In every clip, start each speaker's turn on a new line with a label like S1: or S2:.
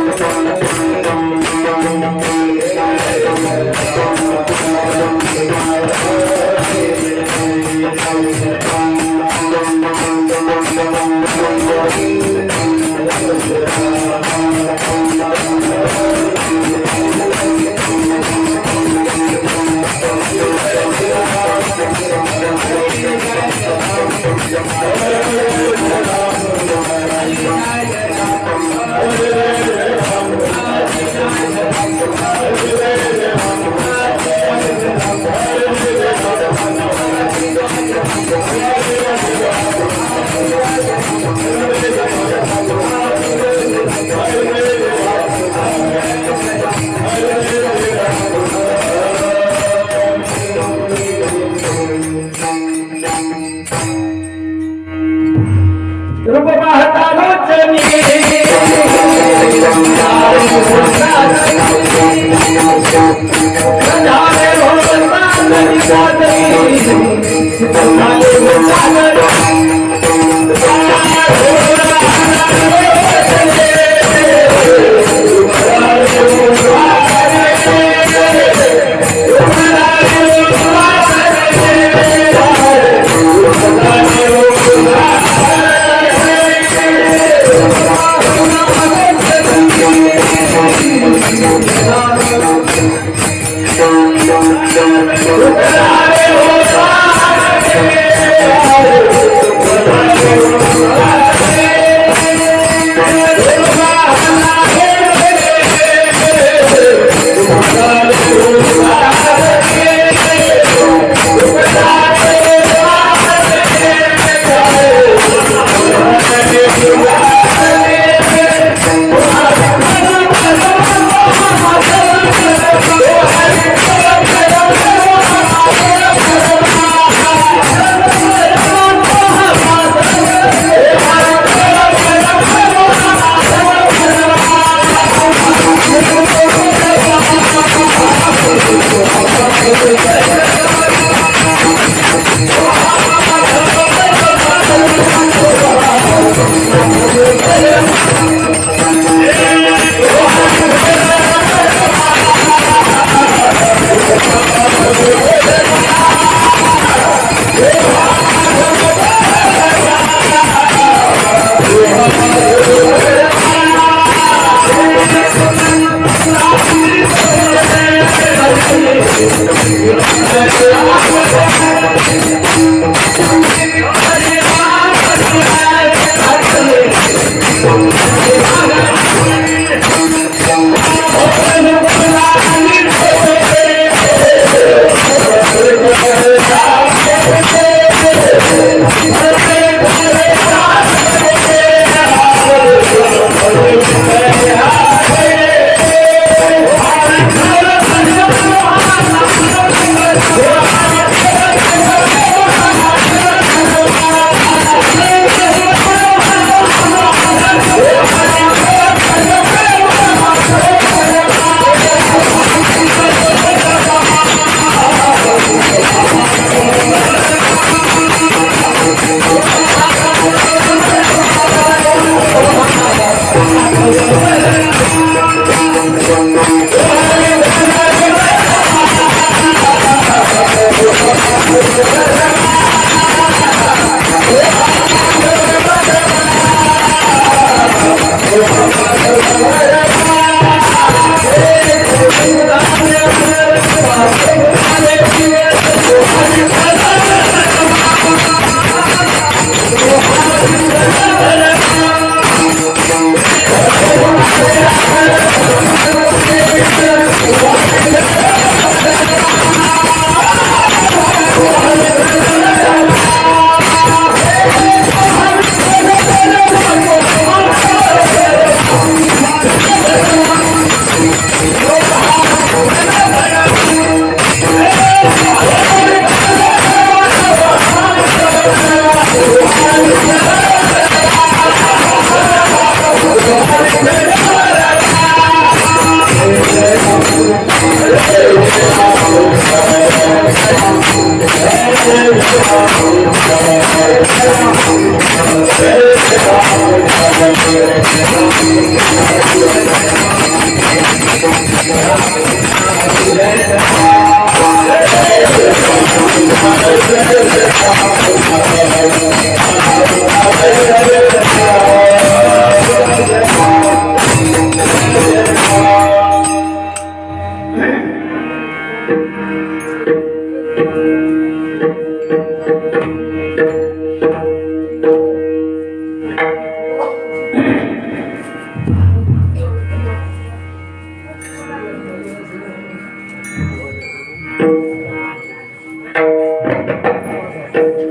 S1: Thank you.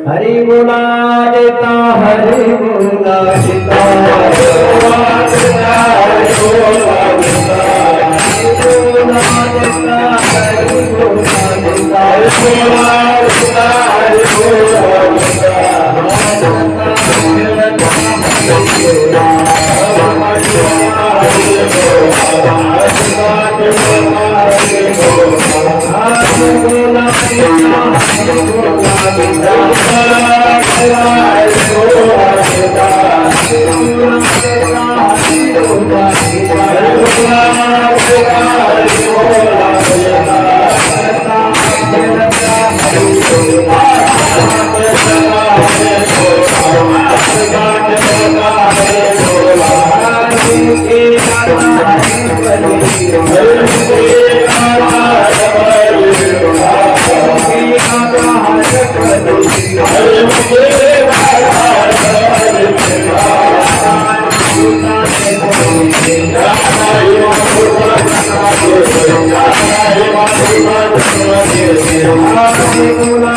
S1: Hari बोला देता हरि बोला देता हरि बोला देता हरि बोला देता हरि बोला देता हरि बोला देता हरि बोला देता हरि बोला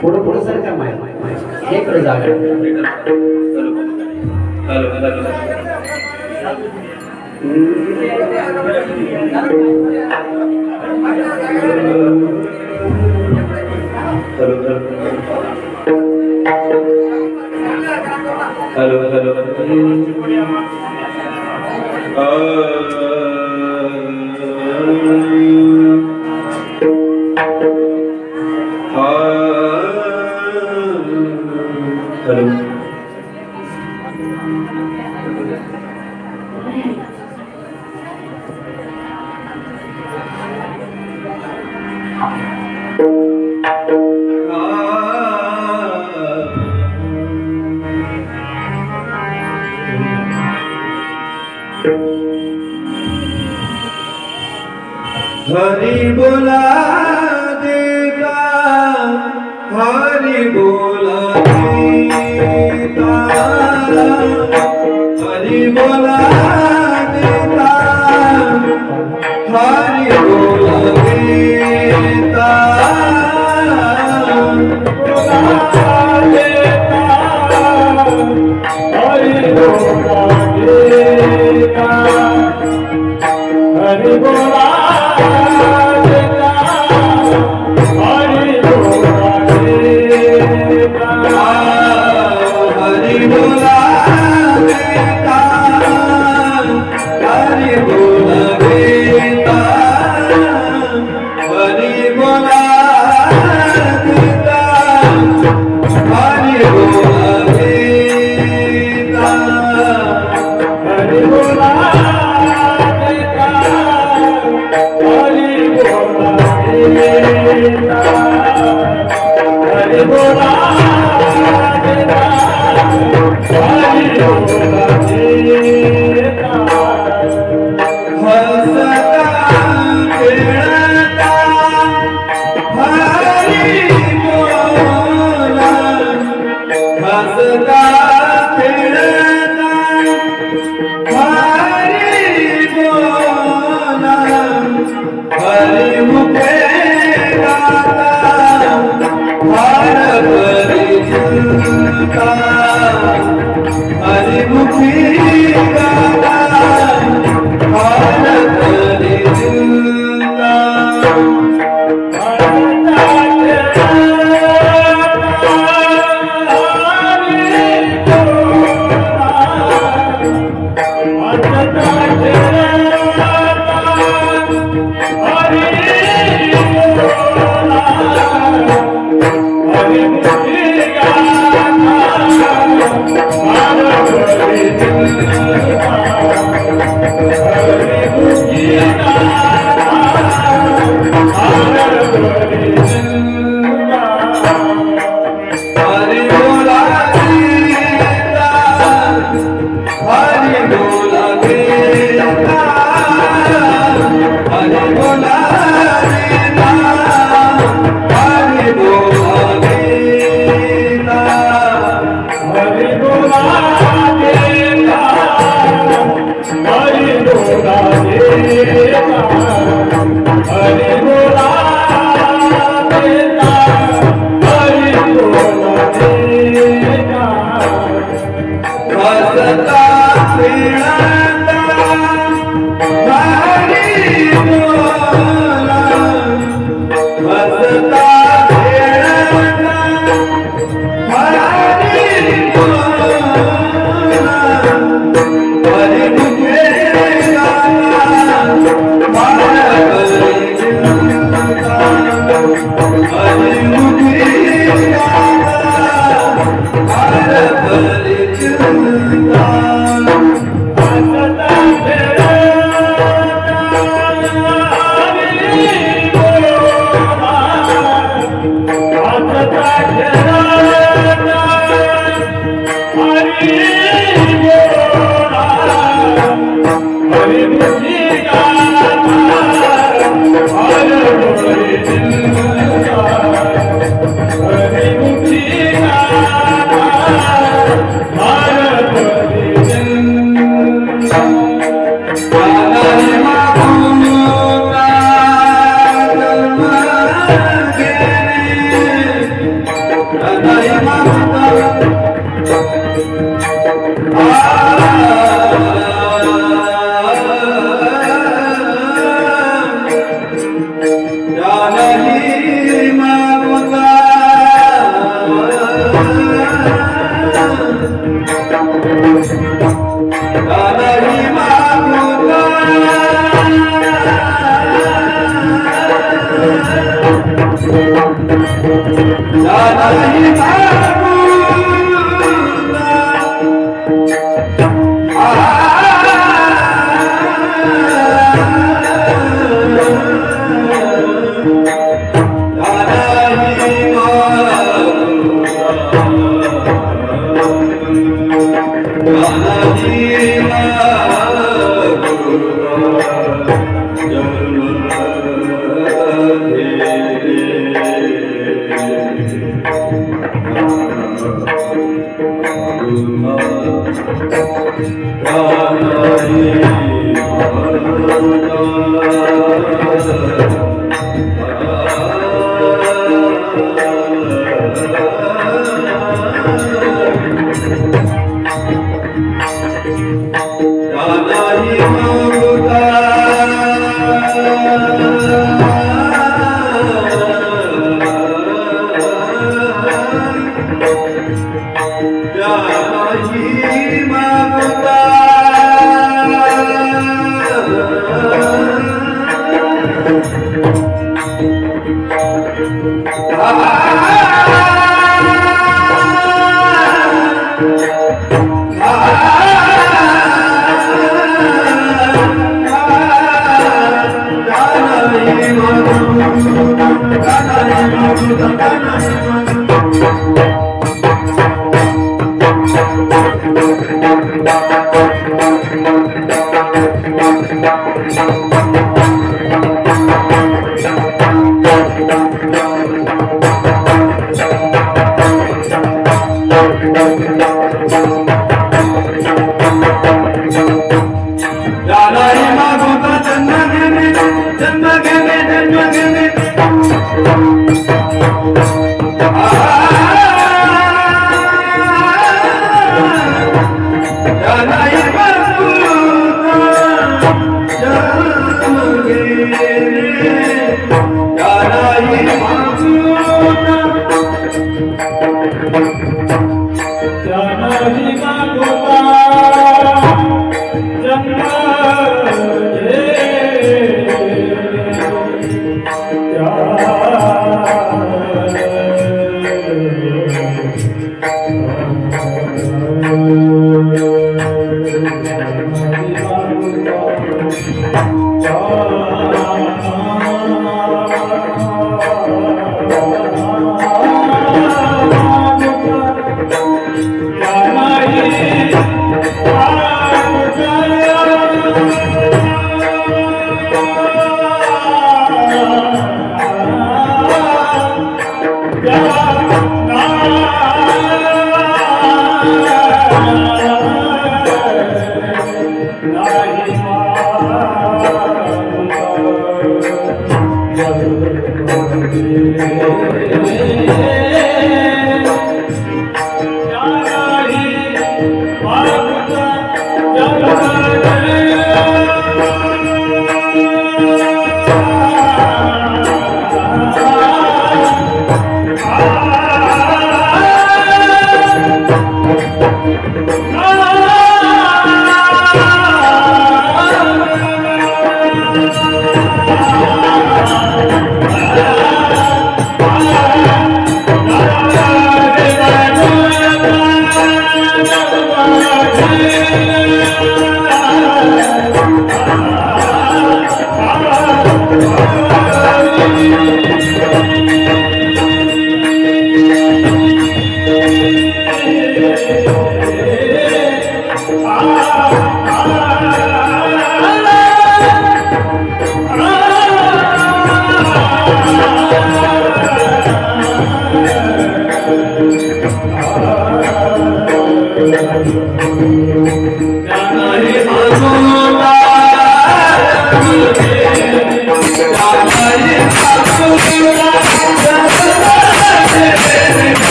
S2: पुढं पुढं सरकार हे कडे जागा
S1: हरि बोला देता, हरि बोला देता, हरि बोला देता, हरि बोला देता, हरि बोला देता, हरि बोला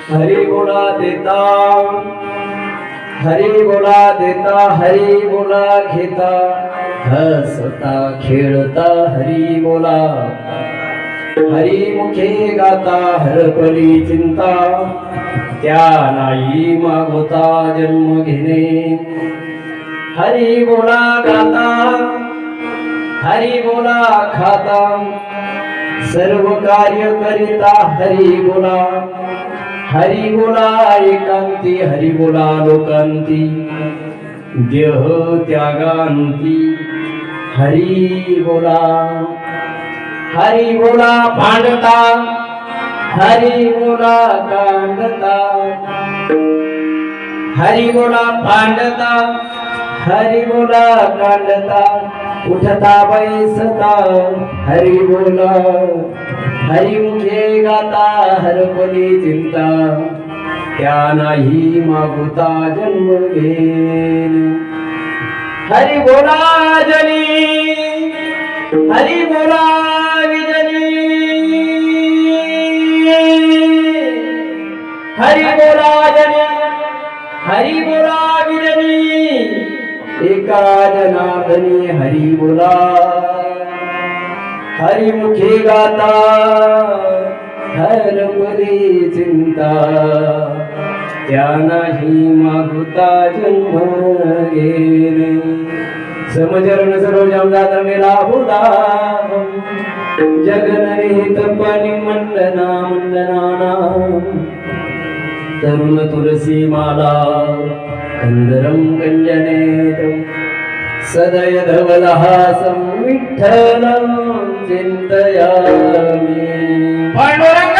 S1: हरी बोला देता, हरी बोला देता, हरी बोला घेता, हसता खेळता हरी बोला, हरी मुखे गाता हरपली चिंता, त्या नाही मागोता जन्म घेणे. हरी बोला गाता, हरी बोला खाता, सर्व कार्य करिता हरी बोला, हरी बोला एकांती, हरी बोला लोकांती, देह त्यागांती हरी बोला. हरी बोला भांडता, हरी बोला कांडता, हरी बोला भांडता, हरी बोला कांडता, उठता बैसता हरी बोला, हरी मुखे गाता हरपली चिंता, त्या नाही मागुता जन्म घेणे. हरी बोला जनी, हरी बोला विजनी, हरी बोला जनी, हरी बोला विजनी, एका जनार्दनी हरी बोला, हरी मुखे गाता हरपली चिंता, त्या नाही मागुता जन्म घेणे. समचरण सरोजम जात मेला भूता, जगनहित पनी मंडना मंडनाना, तरुण तुलसी माला कंदरम कल्याणेत्रम, सदय धवलहासं विठ्ठलं चिन्तयामि. पांडुरंग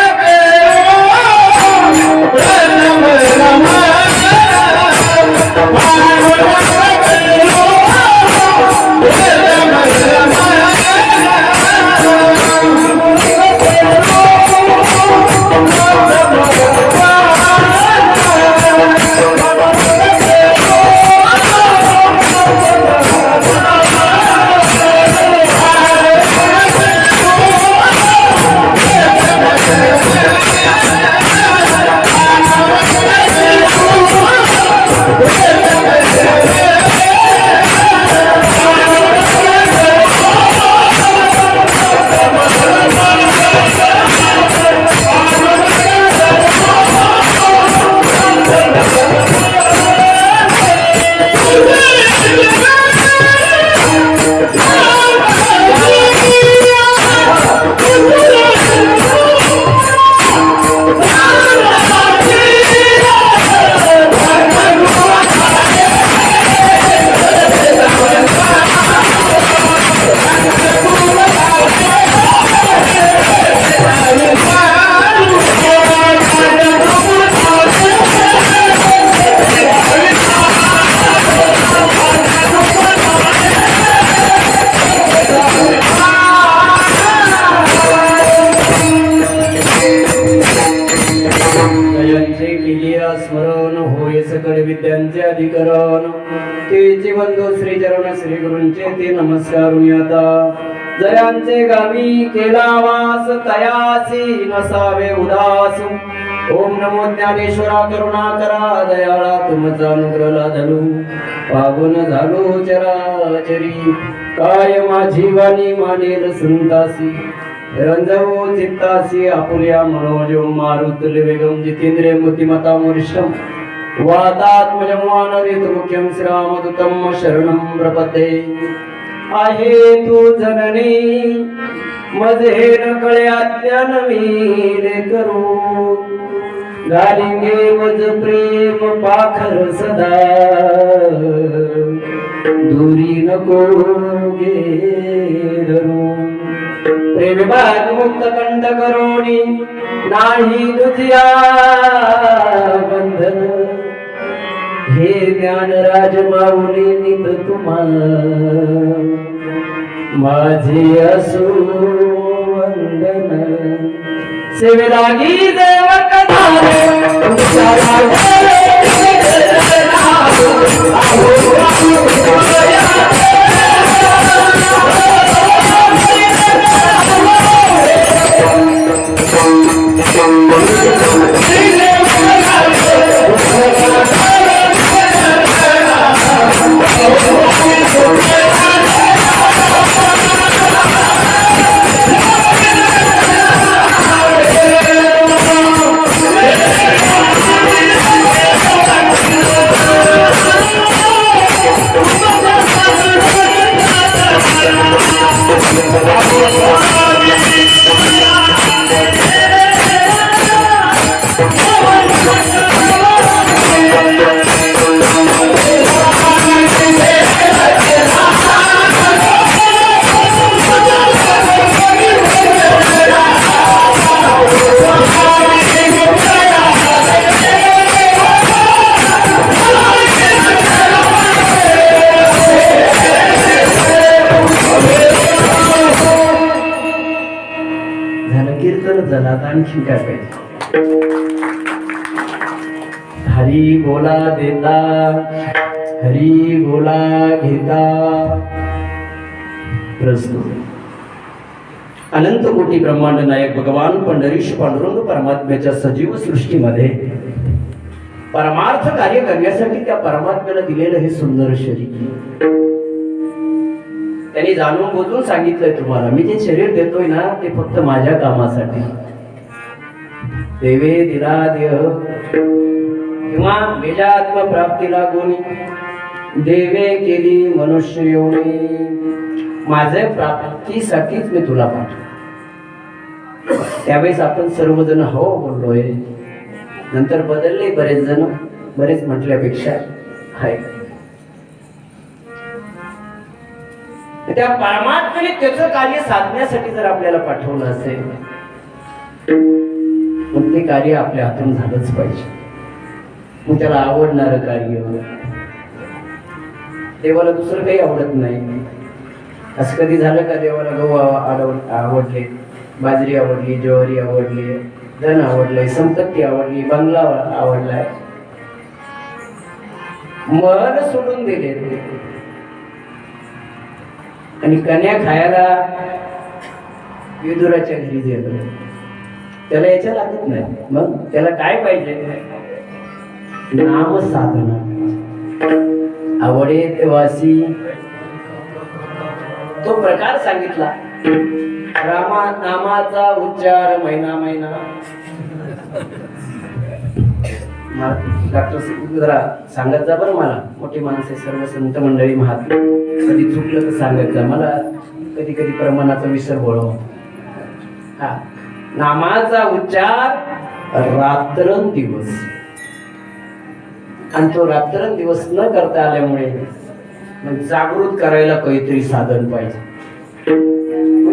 S2: श्रीची बंधू श्री चरण श्री गुरूंचे ते नमस्कारुनी आता जयांचे गावी केला वास तयासी नसावे उदास ओम नमो ज्ञानेश्वरा करुणाकरा दयाळा तुमचा अनुग्रह लादलू पावन झालो चराचरी काय माझी वाणी मानेल संतासी रंजवो चित्तासी आपुल्या मनोजो मारुतले वेगम जितेंद्रिय मूर्तिमता वरिष्ठम वातात्मजमानरित मुख्यम श्रीरामदूतम शरणं प्रपते आहे तू जननी मजे न कळे अज्ञान मीले करू गालिंगे मज प्रेम पाखर सदा दुरी नको गेरू प्रेम भाग मुक्त कंठ करोणी नाही तुझिया बंधन हे ज्ञान राज माऊली नित तुम्हा माझे असो वंदन सेवे लागी देवक धारे तुमच्या आणखी काय पाहिजे हरी बोला देता हरी बोला घेता प्रस्तुत अनंत कोटी ब्रह्मांड नायक भगवान पंढरीश पांडुरंग परमात्म्याच्या सजीव सृष्टीमध्ये परमार्थ कार्य करण्यासाठी त्या परमात्म्याला दिलेलं हे सुंदर शरीर त्यांनी जाणून बोलून सांगितलंय तुम्हाला मी जे शरीर देतोय ना ते फक्त माझ्या कामासाठी देवे दिला देह किंवा मेजा आत्मप्राप्तीला गुणी देवे केली मनुष्य योनी माझ्या प्राप्तीसाठीच मी तुला पाठवतो त्यावेळेस आपण सर्वजण हो बोललोय नंतर बदलले बरेच जण बरेच म्हटल्यापेक्षा आहे त्या परमात्म्याने त्याचं कार्य साधण्यासाठी जर आपल्याला पाठवलं असेल मग ते कार्य आपल्या हातून झालंच पाहिजे मग त्याला आवडणारं कार्य देवाला दुसरं काही आवडत नाही असं कधी झालं का देवाला गहू आवडले बाजरी आवडली ज्वारी आवडली धन आवडलंय संपत्ती आवडली बंगला आवडलाय मन सोडून दिले आणि कन्या खायला विदुराच्या घरी गेलो त्याला याच्या लागत नाही मग त्याला काय पाहिजे नाम साधना आवडे तेवासी तो प्रकार सांगितला रामा नामाचा उच्चार महिना महिना डॉक्टर जरा सांगत जा बरं मला मोठी माणसे सर्व संत मंडळी महात्मा कधी चुकलं तर सांगत जा मला कधी कधी प्रमाणाचा विसर बोलव हा नामाचा उच्चार रात्रंदिवस आणि तो रात्रंदिवस न करता आल्यामुळे जागृत करायला काहीतरी साधन पाहिजे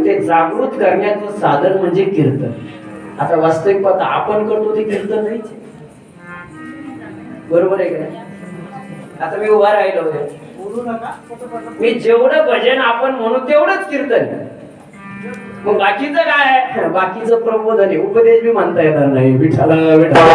S2: ते जागृत करण्याचं साधन म्हणजे कीर्तन आता वास्तविक पाहता आपण करतो ते कीर्तन नाहीच बरोबर आहे का आता मी उभा राहिलो बोलू नका मी जेवढं भजन आपण म्हणू तेवढंच कीर्तन मग बाकीचं काय आहे बाकीचं प्रबोधन आहे उपदेश बी म्हणता येणार नाही विठाला विठाला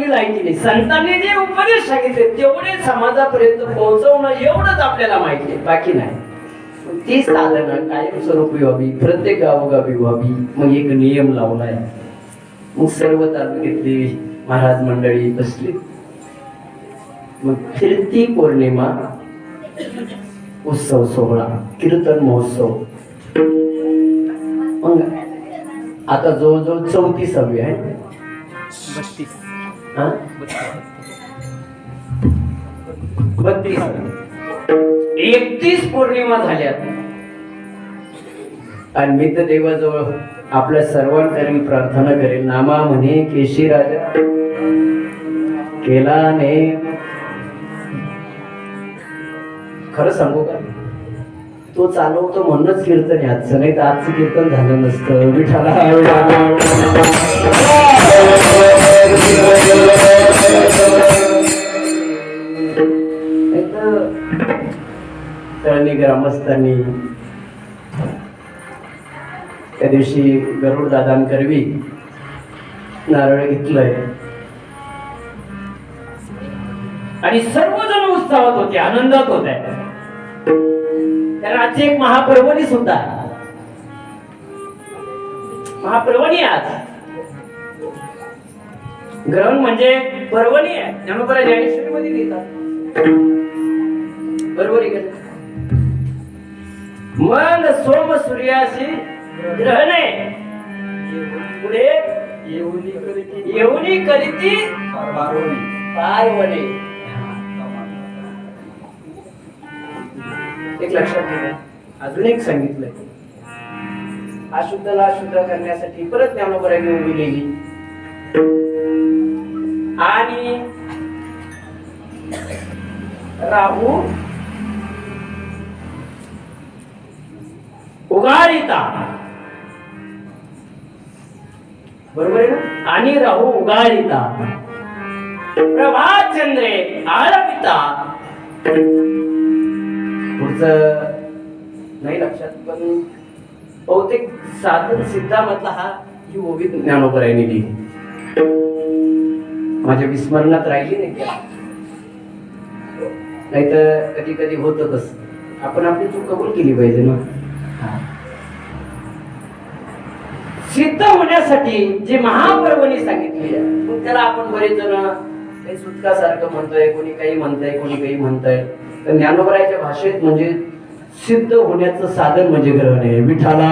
S2: कोणी लायकी नाही. संतांनी जे उपदेश सांगितले तेवढे समाजापर्यंत पोहोचवणं एवढंच आपल्याला माहिती आहे, बाकी नाही. ती साधनं कायमस्वरूपी व्हावी, प्रत्येक गावोगावी व्हावी. मग एक नियम लावलाय. मग सर्व तालुक्यातली महाराज मंडळी बसली. मग फिरती पौर्णिमा उत्सव सोहळा, कीर्तन महोत्सव. मग आता जवळजवळ 34वी आहे. 32 31 पौर्णिमा झाल्यात. आणि मी तर देवाजवळ आपल्या सर्वांकरवी प्रार्थना करेल. नामा म्हणे केशी राजा केला ने. खरं सांगू का, तो चालवतो म्हणूनच कीर्तन आहे आजचं, नाही तर आजचं कीर्तन झालं नसतं. विठाला तळणी ग्रामस्थांनी त्या दिवशी गरुड दादांकरवी नारळ घेतलंय आणि सर्वजण उत्साहात होते, आनंदात होते. कारण आजची एक महापर्वणी सुद्धा, महापर्वणी आज. ग्रहण म्हणजे पर्वणी आहे. ज्ञानोबा ज्ञानेश्वरी मध्ये लिहितात, बरोबर आहे का? मग सोम सूर्याशी ग्रहण आहे. पुढे येऊनी करीती पार्वणी. एक लक्षात ठेवा. अजून एक सांगितलंय, अशुद्धला शुद्ध करण्यासाठी परत ज्ञानोबरांनी उभी लिहिली. आणि राहू उगाळिता, बरोबर आहे ना? आणि राहू उगाळिता, प्रभात चंद्रे आळविता. पुढचं नाही लक्षात, पण बहुतेक साधन सिद्धामधला हा ही ओवी ज्ञानोबरांनी लिहिली. माझ्या विस्मरणात राहिली नाही का? नाही तर कधी कधी होत तस. आपण आपली चूक कबूल केली पाहिजे ना. सिद्ध होण्यासाठी जे महापर्वणी सांगितली आहे, मग त्याला आपण बरेच जण काही सुटकासारखं म्हणतोय, कोणी काही म्हणतंय, कोणी काही म्हणतंय. तर ज्ञानोबराच्या भाषेत म्हणजे सिद्ध होण्याचं साधन म्हणजे ग्रहण आहे. विठाला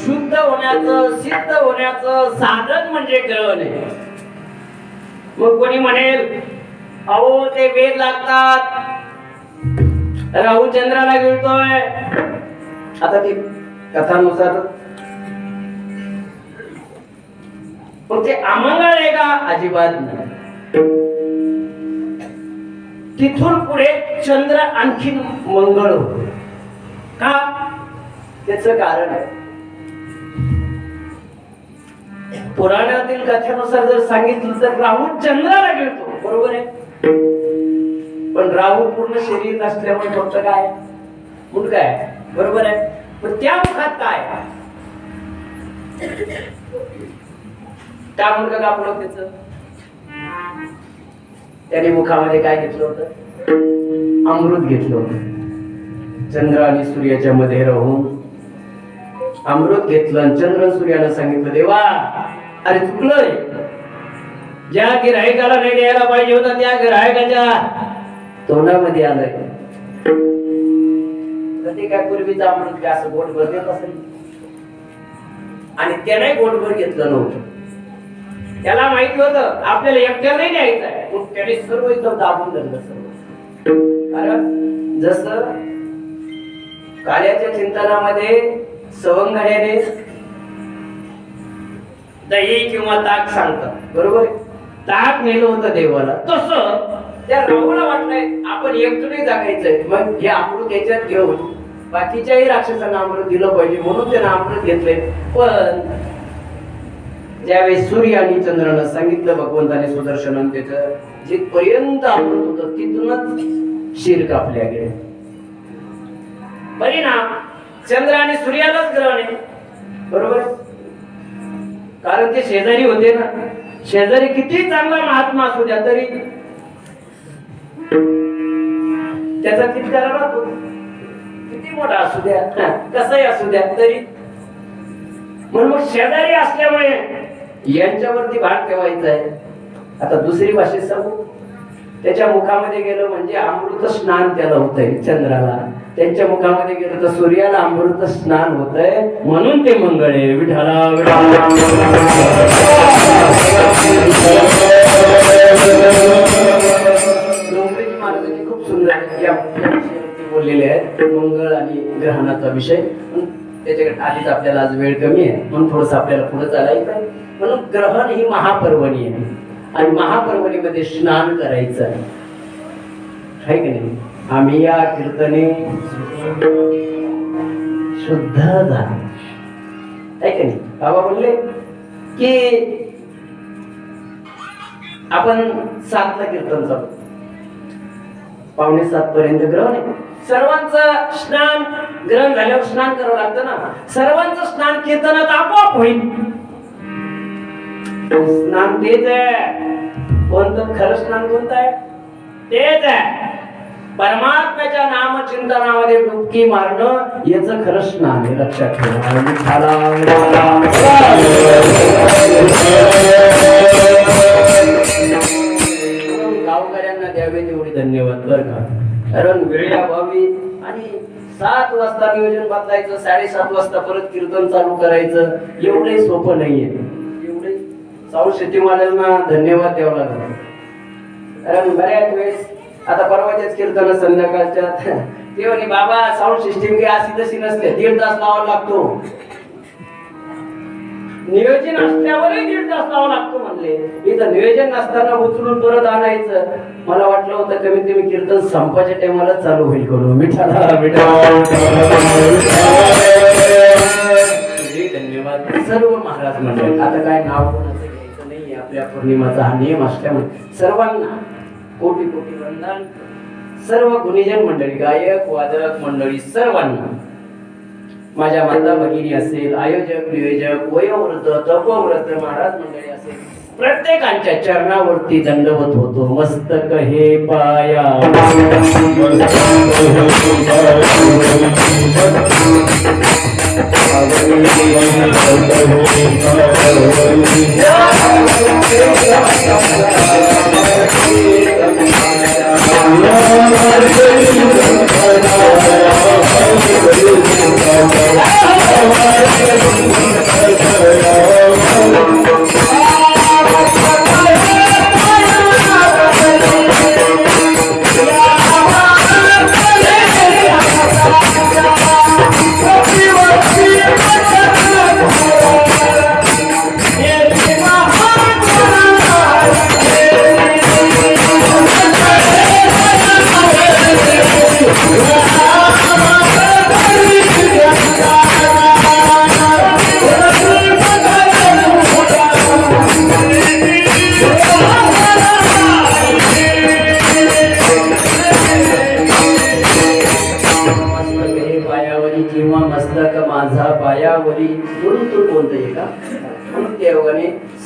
S2: शुद्ध होण्याचं, सिद्ध होण्याचं साधन म्हणजे ग्रहण आहे. मग कोणी म्हणेल अहो ते वेद लागतात, राहू चंद्राला गिळतोय. आता ती कथानुसार मग ते अमंगळ आहे का? अजिबात नाही. तिथून पुढे चंद्र आणखी मंगळ होतो का? त्याच कारण आहे. पुराणातील कथेनुसार जर सांगितलं तर राहू चंद्राला गिळतो, बरोबर आहे. पण राहू पूर्ण शरीर असल्यामुळे फक्त काय मुंडका आहे, बरोबर आहे. पण त्या मुखात काय, त्या मुंडका कापलं त्याच. त्याने मुखामध्ये काय घेतलं होतं? अमृत घेतलं होतं. चंद्र आणि सूर्याच्या मध्ये राहून अमृत घेतलं आणि चंद्र सूर्याला सांगितलं, देवा अरे चुकलोय. ज्या गिऱ्हाईकाला नाही द्यायला पाहिजे होता त्या गिऱ्हाईकाच्या तोंडामध्ये आलंय. तर ते काय पूर्वीचं अमृत काय असं गोटभर देत असेल, आणि त्याने गोटभर घेतलं नव्हतं. त्याला माहिती होतं आपल्याला एकट्याला नाही द्यायचं आहे, मग त्याने सर्व इथं दाबून धरलं सर्व. कारण जसं काल्याच्या चिंतनामध्ये सवंगड्याने दही किंवा ताक सांगतात, बरोबर. ताक नेलं होतं देवाला, तसं त्या राहूला वाटलंय आपण एकटं नाही जगायचंय, मग हे अमृत याच्यात घेऊन बाकीच्याही राक्षसांना अमृत दिलं पाहिजे म्हणून त्यानं अमृत घेतलंय. पण ज्यावेळेस सूर्य आणि चंद्रानं सांगितलं भगवंताने सुदर्शनानं त्याचं जिथपर्यंत अमृत होतं तिथूनच शिर कापल्या गेले. परिणाम चंद्र आणि सूर्यालाच ग्रहण आहे, बरोबर. कारण ते शेजारी होते ना. शेजारी किती चांगला महात्मा असू द्या तरी त्याचा तितकारा राहतो. किती मोठा असू द्या, कसाही असू द्या तरी. म्हणून मग शेजारी असल्यामुळे यांच्यावरती भाग ठेवायचा आहे. आता दुसरी भाषेत सांगू, त्याच्या मुखामध्ये गेलं म्हणजे अमृत स्नान त्याला होतंय चंद्राला. त्यांच्या मुखामध्ये गेलं तर सूर्याला अमृत स्नान होतंय. म्हणून ते मंगळ आहे. विठाला डोंगरेजी महाराजांनी खूप सुंदर या बोललेले आहेत मंगळ आणि ग्रहणाचा विषय. त्याच्याकडे आधीच आपल्याला आज वेळ कमी आहे म्हणून थोडस आपल्याला पुढे चालायचं आहे. म्हणून ग्रहण ही महापर्वणी आहे आणि महापर्वणीमध्ये स्नान करायचं आहे की नाही. आम्ही या कीर्तने शुद्ध झालो आहे की नाही. बाबा बोलले की आपण 7ला कीर्तन चालू, 6:45 पर्यंत ग्रहण आहे. सर्वांचं स्नान ग्रहण झाल्यावर स्नान करावं लागतं ना. सर्वांचं स्नान कीर्तनात आपोआप होईल. स्नान तेच आहे. कोणतं खरं स्नान कोणतं आहे? तेच आहे परमात्म्याच्या नामचिंतनामध्ये डुबकी मारणं. याचं खरं स्नान आहे. लक्षात ठेवा. गावकऱ्यांना द्यावे तेवढे धन्यवाद बरं का. कारण वेळेअभावी आणि 7 वाजता नियोजन बदलायचं, 7:30 वाजता परत कीर्तन चालू करायचं एवढंही सोपं नाहीये. एवढे साऊंड शेतीवाल्यांना धन्यवाद द्यावा लागला. कारण बऱ्याच वेळेस आता परवाच्याच कीर्तन संध्याकाळच्या ते म्हणे बाबा साऊंड सिस्टीम काही अशी तशी नसते, 1.5 तास लावावा लागतो. नियोजन असल्यावरही 1.5 तास लावावा लागतो म्हणले. इथं नियोजन नसताना उचलून परत आणायचं. मला वाटलं होतं कमीत कमी कीर्तन संपाच्या टायमाला चालू होईल करून. धन्यवाद सर्व महाराज मंडळ. आता काय नाव कोणाचं घ्यायचं नाहीये. आपल्या पौर्णिमाचा हा नियम असल्यामुळे सर्वांना कोटी कोटी वंदन. सर्व गुणीजन मंडळी, गायक वादक मंडळी सर्वांना, माझ्या माता भगिनी असेल, आयोजक नियोजक, वयोवृद्ध तपोवृद्ध महाराज मंडळी असेल, प्रत्येकांच्या चरणावरती दंडवत होतो. मस्तक हे पाया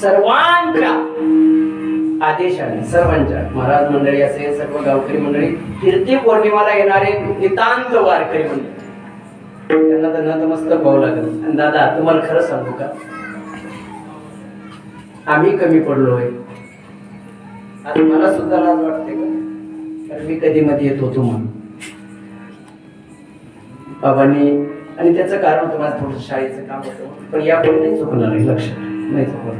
S2: सर्वांच्या आदेशाने सर्वांच्या महाराज मंडळी असेल, सर्व गावकरी मंडळी, कीर्ती पौर्णिमाला येणारे नितांत वारकरी मंडळी, त्यांना तर नतमस्तक व्हावं लागेल. आणि दादा तुम्हाला खरं सांगू का, आम्ही कमी पडलोय. आता मला सुद्धा लाज वाटते का, कारण मी कधी मध्ये येत होतो म्हणून बाबांनी. आणि त्याचं कारण होतं माझं थोडं शाळेचं काम होतं, पण यापुढे नाही चुकणार आहे. लक्षात नाही चुकणार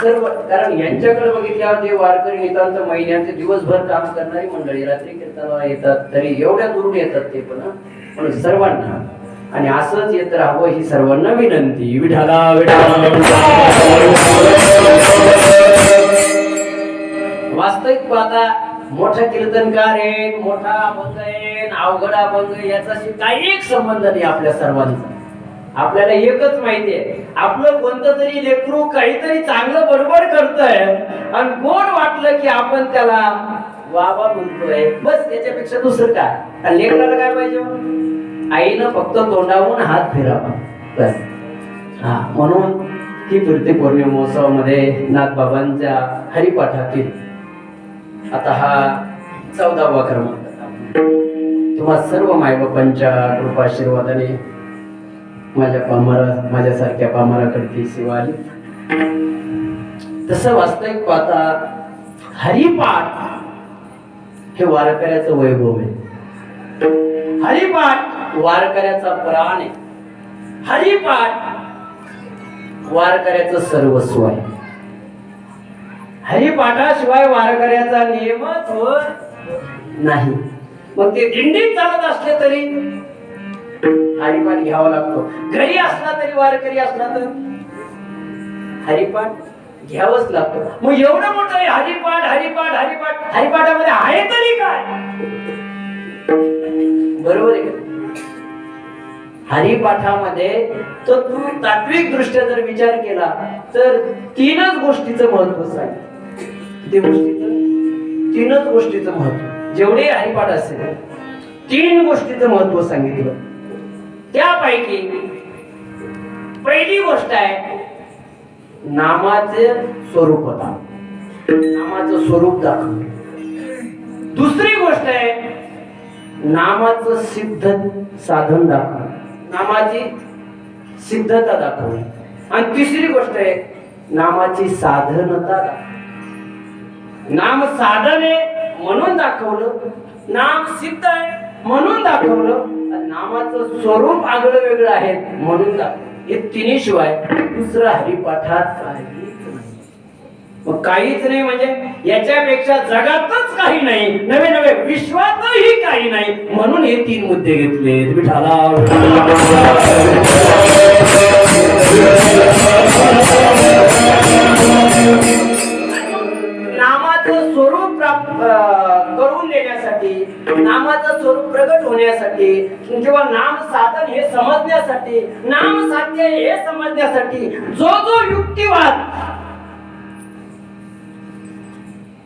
S2: सर्व. कारण यांच्याकडे बघितल्यावर ते वारकरी नितांत महिन्याचे दिवसभर काम करणारी मंडळी रात्री कीर्तनाला येतात, तरी एवढ्या दुरून येतात ते पण. म्हणून सर्वांना आणि असंच येत राहावं ही सर्वांना विनंती. विठाला वास्तविक पाहता मोठा कीर्तनकार आहे, मोठा अभंग आहे, अवघड अभंग याच्याशी काही एक संबंध नाही आपल्या सर्वांचा. आपल्याला एकच माहिती आहे, आपलं कोणतं तरी लेकरू काहीतरी चांगलं बडबड करतंय आणि गोड वाटलं की आपण त्याला वावा म्हणतोय, बस. याच्यापेक्षा दुसरं काय. लेकराला काय पाहिजे, आईनं फक्त तोंडावरून हात फिरावा बस. म्हणून ही कीर्ती पौर्णिमा महोत्सवामध्ये नाथबाबांच्या हरिपाठातील आता हा 14वा क्रमांक. तुम्हा सर्व मायबापांच्या कृपाशीर्वादाने माझ्यासारख्या पामराकडे ती सेवा आली. तसं वास्तविक पाहता हरिपाठ हे वारकऱ्याचं वैभव आहे. हरिपाठ वारकऱ्याचा प्राण आहे. हरिपाठ वारकऱ्याचं सर्वस्व आहे. हरिपाठाशिवाय वारकऱ्याचा नियमच होत नाही. मग ते दिंडीत चालत असले तरी हरिपाठ घ्यावा लागतो. घरी असला तरी वारकरी असला तर हरिपाठ घ्यावंच लागतो. मग एवढं मोठं आहे हरिपाठ हरिपाठ हरिपाठ. हरिपाठामध्ये आहे तरी काय? बरोबर आहे का? हरिपाठामध्ये तर तुम्ही तात्विक दृष्ट्या जर विचार केला तर तीनच गोष्टीचं महत्व सांगितलं. तीनच गोष्टीचं महत्व जेवढे हरिपाठ असेल 3 गोष्टीचं महत्व सांगितलं. त्यापैकी पहिली गोष्ट आहे नामाचे स्वरूप होता. नामाचं स्वरूप दाखवलं. दुसरी गोष्ट आहे नामाचं सिद्ध साधन दाखवलं. नामाची सिद्धता दाखवली. आणि तिसरी गोष्ट आहे नामाची साधनता दाखवली. नाम साधन आहे म्हणून दाखवलं. नाम सिद्ध आहे म्हणून दाखवलं. आणि नामाचं स्वरूप आगळं वेगळं आहे म्हणून दाखवलं. हे तिन्ही शिवाय दुसरं हरिपाठात काहीच नाही. मग काहीच नाही म्हणजे याच्यापेक्षा जगातच काही नाही, नवे नवे विश्वातही काही नाही. म्हणून हे 3 मुद्दे घेतले. विठाला नामाचं स्वरूप करून देण्यासाठी, नामाचं स्वरूप प्रगट होण्यासाठी किंवा नाम साधन हे समजण्यासाठी, नाम साध्य हे समजण्यासाठी जो जो युक्तिवाद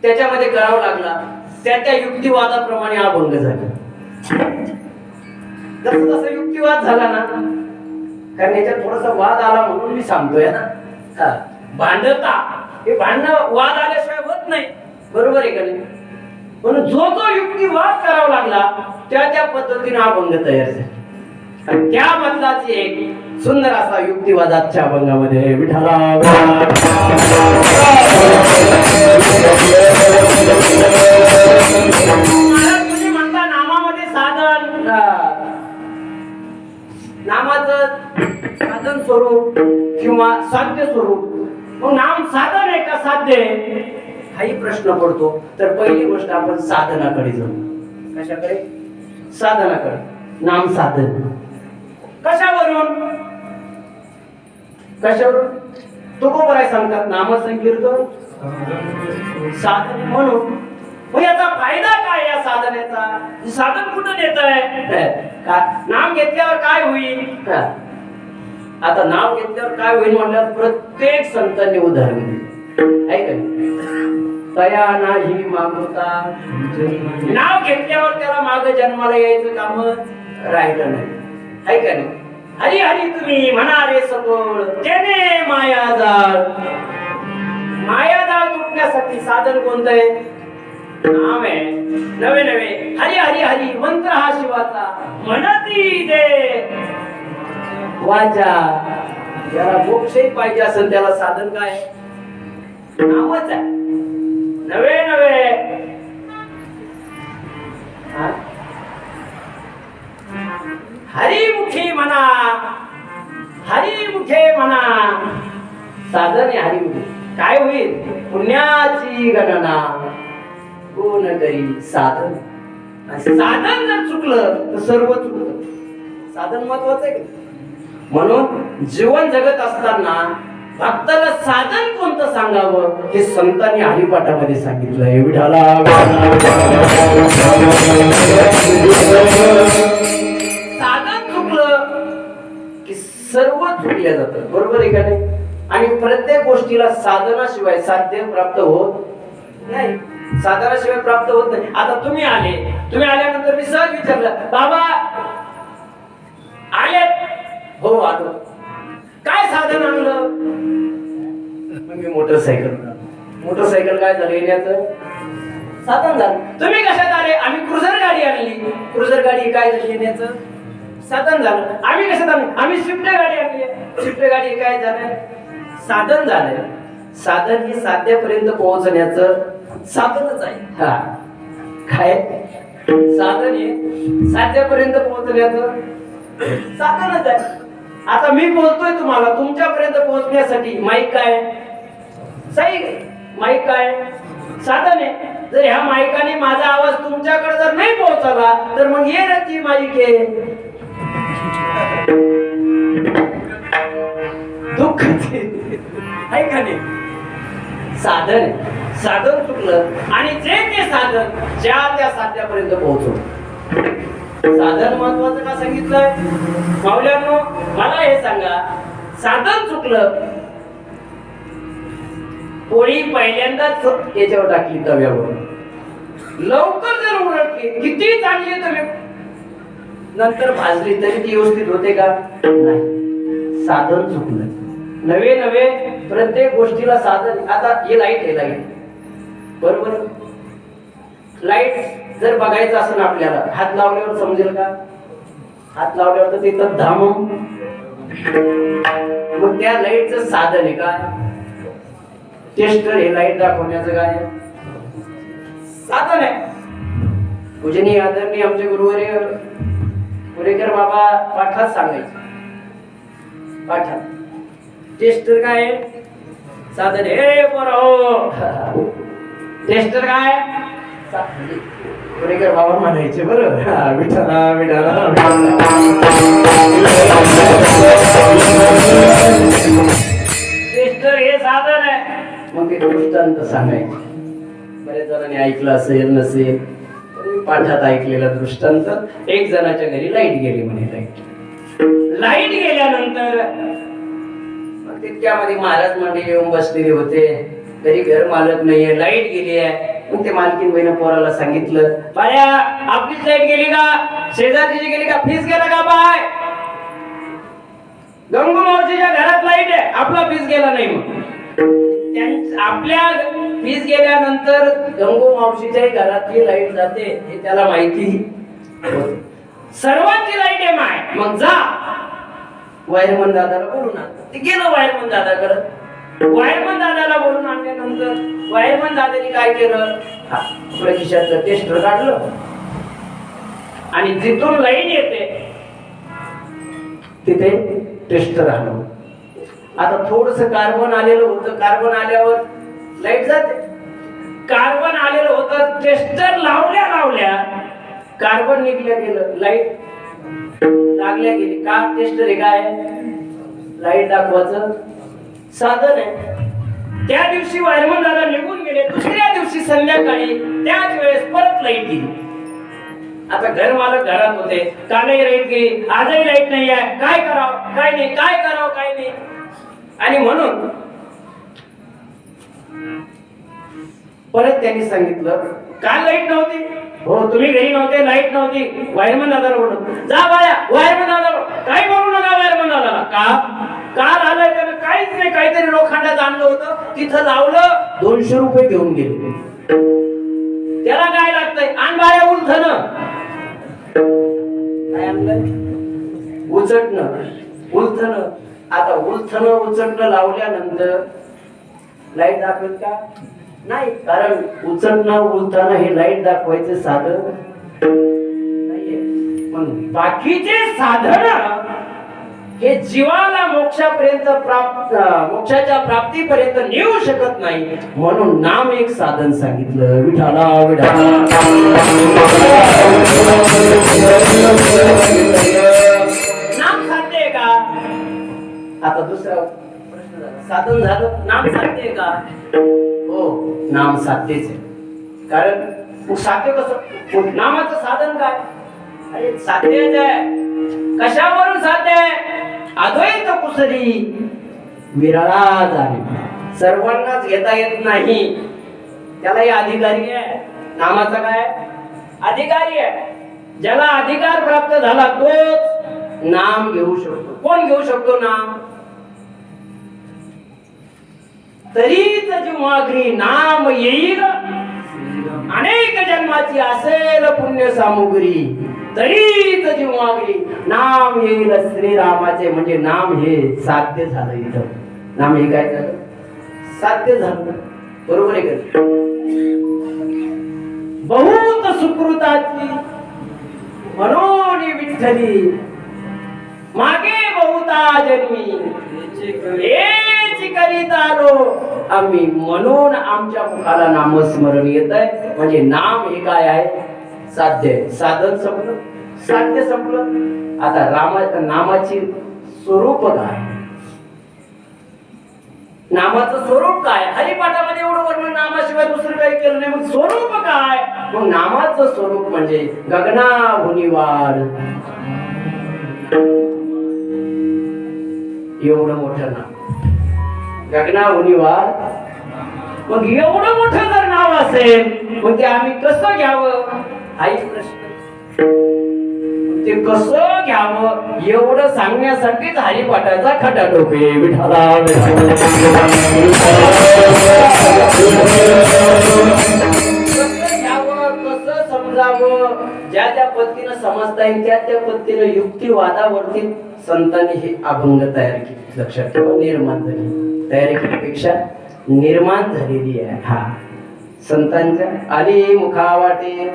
S2: त्याच्यामध्ये करावा लागला त्या युक्तिवादाप्रमाणे अभंग झाला. जसं जसं युक्तिवाद झाला ना, कारण याच्यात थोडासा वाद आला म्हणून मी सांगतोय ना. भांडता हे भांडणं वाद आल्याशिवाय होत नाही. बरोबर आहे का नाही? म्हणून जो जो युक्तिवाद करावा लागला त्या पद्धतीने अभंग तयार झाला. आणि त्यामधलाच एक सुंदर असा युक्तिवाद आजच्या अभंगामध्ये विठाला तुम्ही म्हणता नामामध्ये साधन, नामाचं साधन स्वरूप किंवा साध्य स्वरूप. मग नाम साधन आहे का साध्य आहे हाही प्रश्न पडतो. तर पहिली गोष्ट आपण साधनाकडे जाऊ. कशाकडे? साधनाकडे. नाम साधन कशावरून? तुकोबराय सांगतात नाम संकीर्तन साधन म्हणून. मग याचा फायदा काय या साधनेचा? साधन कुठं येत आहे? नाम घेतल्यावर काय होईल? आता नाव घेतल्यावर काय होईल म्हणल्यावर प्रत्येक संतांनी उदाहरण दिले आहे का? तया नाही मागवता. नाव घेतल्यावर त्याला माग जन्माला यायचं काम राहिलं नाही आहे का नाही? हरी हरी तुम्ही म्हणा रे सकोळ त्याने मायाजाळ. मायाजाळ तुटण्यासाठी साधन कोणतं आहे? नाम आहे. नवे नवे हरी हरी हरी मंत्र हा शिवाचा म्हणती दे वाचा. ज्याला मोक्षही पाहिजे असेल त्याला साधन काय? नामच आहे. नवे नवे हरिमुखी म्हणा, हरिमुखे म्हणा. साधन आहे हरिमुखी. काय होईल? पुण्याची गणना कोण करी साधन. साधन जर चुकलं तर सर्व चुकलं. साधन महत्वाचं आहे. म्हणून जीवन जगत असताना भक्ताला साधन कोणतं सांगावं हे संतांनी हरिपाठामध्ये सांगितलंय. विठाला साधन चुकलं की सर्व चुकल्या जातं. बरोबर आहे का नाही? आणि प्रत्येक गोष्टीला साधनाशिवाय साध्य प्राप्त होत नाही. साधनाशिवाय प्राप्त होत नाही. आता तुम्ही आल्यानंतर मी सहज विचारलं, बाबा आले? हो आलो. काय साधन आणलं? मग मी मोटरसायकल. मोटरसायकल काय झालं येण्याचं साधन झालं. तुम्ही कशात आले? आम्ही क्रुझर गाडी आणली. क्रुझर गाडी काय झाली येण्याचं साधन झालं. आम्ही कशात आलो? आम्ही स्विफ्ट गाडी आणली. स्विफ्ट गाडी काय झालं साधन झालं. साधन ही साध्यापर्यंत पोहोचण्याचं साधनच आहे. हा काय साधन हे साध्यापर्यंत पोहोचण्याचं साधनच आहे. आता मी बोलतोय तुम्हाला तुमच्यापर्यंत पोहोचण्यासाठी माईक काय सही माईक काय साधन आहे. जर ह्या माईकाने माझा आवाज तुमच्याकडे जर नाही पोहोचला तर मग ये ती माईक आहे दुःख आहे का नाही. साधन साधन चुकलं आणि जे ते साधन ज्या त्या साध्यापर्यंत पोहोचू. साधन महत्वाचं का सांगितलंय माऊल्यांनो? मला हे सांगा, साधन चुकलं, पोळी पहिल्यांदाच याच्यावर टाकली तव्यावर, लवकर जर उलटली किती चांगली तुम्ही नंतर भाजली तरी ती व्यवस्थित होते का नाही. साधन चुकलं. नवे नवे प्रत्येक गोष्टीला साधन. आता हे लाईट आहे, लाईट बरोबर. लाईट जर बघायचं असेल आपल्याला हात लावल्यावर समजेल का? हात लावल्यावर तर तिथं धाम. मग त्या लाईटचं साधन आहे काय? टेस्टर हे लाईट दाखवण्याचं काय साधन आहे. पूजनीय आदरणीय आमचे गुरुवर्य पुरेकर बाबा पाठात सांगायचे. पाठात टेस्टर काय साधन हे बरोबर. टेस्टर काय पुरेकर बाबा म्हणायचे बरोबर. विठ्ठला विठ्ठला टेस्टर हे साधन आहे. मग ते दृष्टांत सांगायचे. बऱ्याच जणांनी ऐकलं असेल नसेल पाठात ऐकलेला दृष्टांत. एक जणाच्या घरी लाईट गेली म्हणे. लाईट गेल्यानंतर तितक्यामध्ये महाराज मंडळी येऊन बसलेले होते. घरी घर मालक नाहीये, लाईट गेली आहे. मग ते मालकीन बहिण पोराला सांगितलं, बाळ्या आपलीच लाईट गेली का? शेजारची गेली का? फीस गेला का? बाय गंगू मावशीच्या घरात लाईट आहे, आपला फीस गेला नाही. मग आपल्या फीस गेल्यानंतर गंगू मावशीच्या घरातली लाईट जाते हे त्याला माहिती. सर्वांची लाईट आहे माय. मग जा वायरमन दादाला बोलून आण. ते गेलं वायरमन दादाकडे. वायरमन दादाला बोलून आणल्यानंतर वायरमन दादाने काय केलं? आपल्या खिशातलं टेस्टर काढलं आणि जिथून लाईट येते तिथे टेस्टर आणलं. आता थोडस कार्बन आलेलं होतं. कार्बन आल्यावर लाईट जाते. कार्बन आलेलं होतं. टेस्टर लावल्या लावल्या कार्बन निघल्या गेलं, लाईट लागल्या गेली. का? टेस्टर हे काय लाईट दाखवायचं साधन आहे. त्या दिवशी वायरमन दादा निघून गेले. दुसऱ्या दिवशी संध्याकाळी त्याच वेळेस परत लाईट गेली. आता घर मालक घरात होते. कालही लाईट गेली, आजही लाईट नाही आहे. काय करावं काय नाही, काय करावं काय नाही. आणि म्हणून परत त्यांनी सांगितलं, काल लाईट नव्हती. हो तुम्ही घरी नव्हते, लाईट नव्हती. वायरमन दादाला बोलतो, जा बाळा वायरमन दादा काही बोलू नका वायरमन दादाला. का? काल आलंय त्यानं काहीच नाही, काहीतरी लोखंडात आणलं होतं, तिथं लावलं, 200 रुपये घेऊन गेले. त्याला काय लागतंय? आण बाळ्या उलथन. काय आणलंय? उचटणं उलथन. आता उलथन उचटणं लावल्यानंतर लाईट दाखवेल का? नाही. कारण उचलणं उलथणं हे लाईट दाखवायचे साधन नाहीये. पण बाकीचे साधन हे जीवाला मोक्षापर्यंत मोक्षाच्या प्राप्तीपर्यंत नेऊ शकत नाही. म्हणून नाम एक साधन सांगितलं. विठाला विठाला नाम साध्य आहे का? आता दुसरा प्रश्न झाला. साधन झालं, नाम साध्य आहे का? हो नाम साध्यच आहे. कारण साध्य कसं? नामाचं साधन काय? अरे साध्यच आहे. कशावरून साध्य आहे? अद्वैत कुसरी विरळा जाणे. सर्वांनाच घेता येत नाही. त्यालाही अधिकारी आहे. नामाचा काय अधिकारी आहे? ज्याला अधिकार प्राप्त झाला तोच नाम घेऊ शकतो. कोण घेऊ शकतो नाम?
S3: तरीच जीवाग्री नाम येईल अनेक जन्माची असेल पुण्य सामुग्री तरीच जीवाग्री नाम येईल श्रीरामाचे म्हणजे नाम हे साध्य झालं इथं नाम हे काय झालं साध्य झालं बरोबर आहे का बहुत सुकृताची म्हणून विठ्ठली मागे बहुता जन्मी हेच करीत आलो आम्ही म्हणून आमच्या मुखाला नामस्मरण येत आहे म्हणजे नाम हे काय आहे साध्य साधन संपलं साध्य संपलं आता नामाची स्वरूप काय नामाचं स्वरूप काय हरिपाठामध्ये एवढं वर्णन नामाशिवाय दुसरं काही केलं नाही मग स्वरूप काय मग नामाचं स्वरूप म्हणजे गगनाहुनी वाढ एवढं मोठं नाव गगनाहुनी वाढ मग एवढं मोठं जर नाव असेल मग ते आम्ही कसं घ्यावं हाही प्रश्न ते कसं घ्यावं एवढं सांगण्यासाठीच हरिपाठाचा खटाटोपे विठाला कसं घ्यावं कसं समजावं ज्या त्या पद्धतीनं समजता येईल त्या त्या पद्धतीनं युक्तिवादावरती संतांनी हे अभंग तयार केले लक्षात ठेवा निर्माण झाली तयारी केल्यापेक्षा निर्माण झालेली आहे हा संतांच्या आली मुखावाटे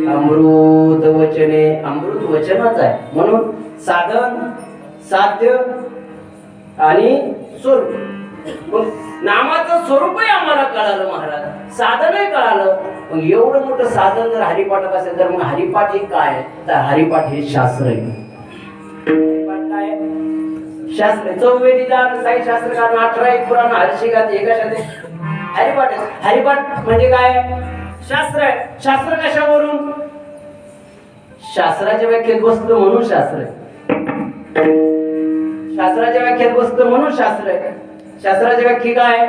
S3: अमृत वचने अमृत वचनच आहे म्हणून साधन साध्य आणि स्वरूप मग नामाचं स्वरूपही आम्हाला कळालं महाराज साधनही कळालं मग एवढं मोठं साधन जर हरिपाठात असेल तर मग हरिपाठ हे काय तर हरिपाठ हे शास्त्र आहे हरिपाठ काय शास्त्र चौवेदीदार साई शास्त्रकार 18 एक पुराण हर्षिकात एकाशाते हरिपाठ हरिपाठ म्हणजे काय शास्त्र आहे शास्त्र कशावरून शास्त्राच्या व्याख्येत बसतो म्हणून शास्त्र आहे शास्त्राच्या व्याख्येत बसतो म्हणून शास्त्र आहे शास्त्राची व्याख्या काय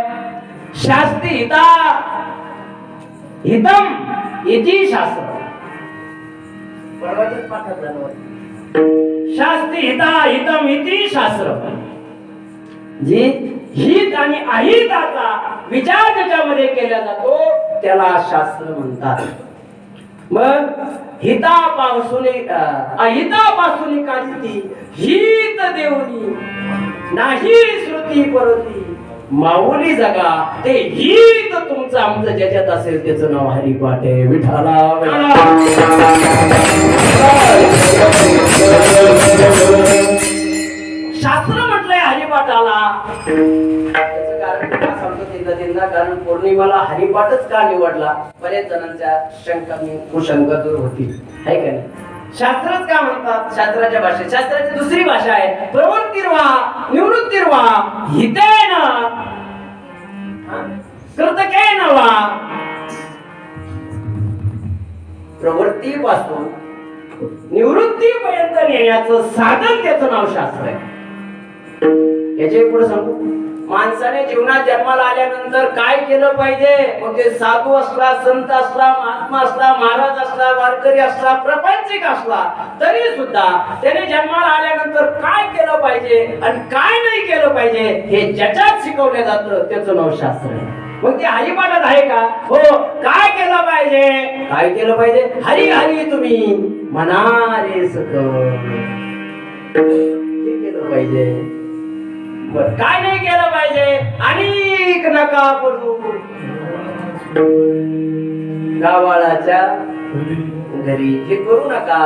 S3: शास्त्री हिता हितम इति शास्त्र परवाच्याच पाठात झालं शास्त्री हिता हितम इति शास्त्र जी हित आणि अहिताचा विचार त्याच्यामध्ये केला जातो त्याला शास्त्र म्हणतात मग हितापासून अहितापासून काढती हित देवनी नाही श्रुती परती माऊली जगा ते हित तुमचं आमचं ज्याच्यात असेल त्याचं नाव हरिपाठ आहे विठाला शास्त्र म्हटलंय हरिपाठाला त्याचं कारण का सांगतो तीनदा कारण पौर्णिमाला हरिपाठच का निवडला बरेच जणांच्या शंका कुशंका दूर होती आहे का नाही शास्त्रच का म्हणतात शास्त्राच्या भाषेत शास्त्राची दुसरी भाषा आहे प्रवृत्तीर्वा निवृत्तीर्वा हितेन कृतकेन वा प्रवृत्तीपासून निवृत्तीपर्यंत नेण्याचं साधन त्याचं नाव शास्त्र आहे याचे पुढे सांगू माणसाने जीवनात जन्माला आल्यानंतर काय केलं पाहिजे मग ते साधू असला संत असला महात्मा असला महाराज असला वारकरी असला प्रपंचिक असला तरी सुद्धा त्याने जन्माला आल्यानंतर काय केलं पाहिजे आणि काय नाही केलं पाहिजे हे ज्याच्यात शिकवलं जातं त्याचं नाव शास्त्र आहे मग ते हरिपाठात आहे का हो काय केलं पाहिजे काय केलं पाहिजे हरी हरी तुम्ही म्हणारे सत हे केलं पाहिजे काय नाही केलं पाहिजे अनेक नका पडू गावाळाच्या घरी हे करू नका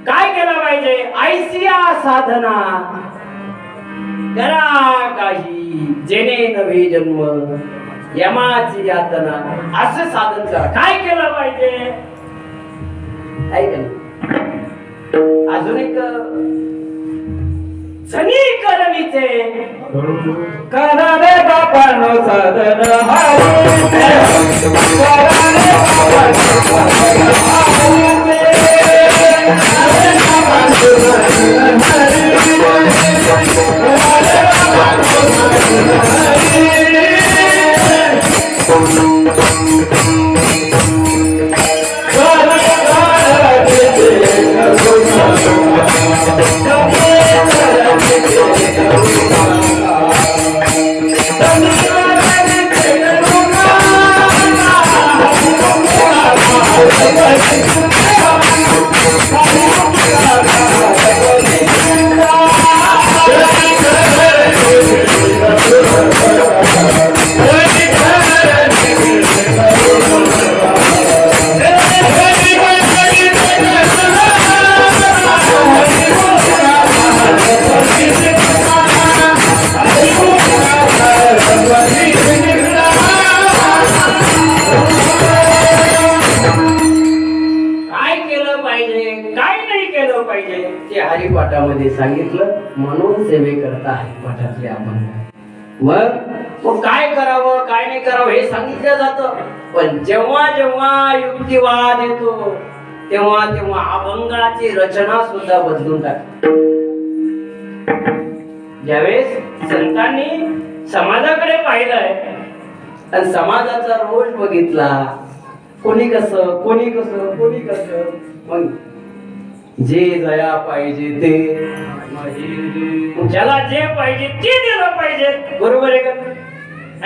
S3: काय केलं पाहिजे ऐसिया साधना करा काही जेणे नवे जन्म यमाची यातना असं साधन करा काय केलं पाहिजे ऐक अजून एक सनी करवीचे
S1: करारे बापानो साधन
S3: मध्ये सांगितलं म्हणून सेवे करता आहे मठातले अभंग. मग काय करावं काय नाही करावं हे सांगितलं जातं. पण जेव्हा जेव्हा युक्तिवाद येतो तेव्हा तेव्हा अभंगाची रचना सुद्धा बदलून टाकते. ज्यावेळेस संतांनी समाजाकडे पाहिलंय आणि समाजाचा रोष बघितला, कोणी कसं कोणी कसं कोणी कसं, मग जे जया पाहिजे ते, ज्याला जे पाहिजे ते दिलं पाहिजे. बरोबर आहे का?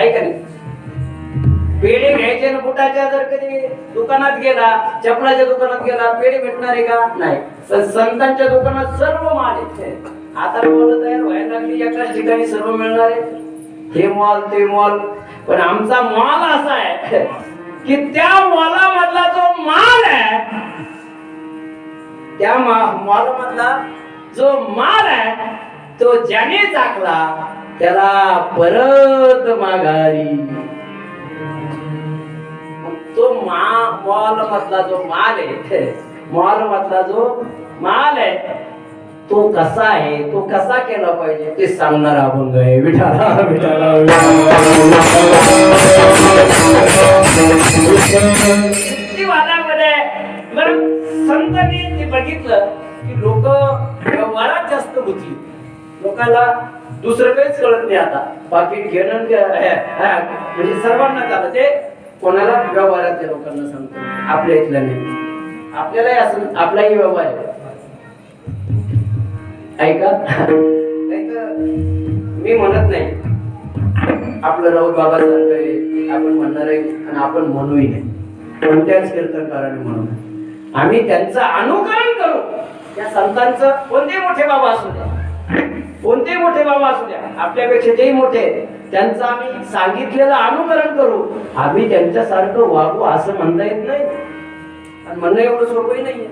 S3: ऐका नाही, पेढे घ्यायचे ना बुटाच्या, जर कधी दुकानात गेला, चपलाच्या दुकानात गेला, पेढे भेटणार आहे का? नाही. पण संतांच्या दुकानात सर्व माल आहे. आता मॉल तयार व्हायला लागली, एकाच ठिकाणी सर्व मिळणार आहे, हे मॉल ते मॉल. पण आमचा मॉल असा आहे की त्या मॉलामधला जो माल आहे, त्या मॉल मधला जो माल आहे तो ज्याने चाकला त्याला परत माघारी. तो मॉल मधला जो माल आहे, मॉल मधला जो माल आहे तो कसा आहे, तो कसा केला पाहिजे ते सांगणार अभंग आहे. विठाला विठाला युक्तिवादामध्ये बरं संतांनी ते बघितलं की लोक व्यवहारात जास्त गुंतली. लोकांना दुसरं काहीच कळत नाही आता. पाकिट घेणं म्हणजे सर्वांना चालत ते, कोणाला व्यवहारातल्या लोकांना सांगतो, आपल्या इथल्या नाही. आपल्यालाही असं आपलाही व्यवहार आहे. ऐका, मी म्हणत नाही आपलं राऊत बाबा सारखं आहे, आपण म्हणणार आहे आणि आपण म्हणूही नाही, कोणत्याच कीर्तनकाराने म्हणू नये. आम्ही त्यांचं अनुकरण करू. त्या संतांचं कोणते मोठे बाबा असू द्या, कोणते मोठे बाबा असू द्या, आपल्यापेक्षा जेही मोठे, त्यांचं आम्ही सांगितलेलं अनुकरण करू. आम्ही त्यांच्यासारखं वागू असं म्हणता येत नाही, आणि म्हणणं एवढं सोपंही नाहीये.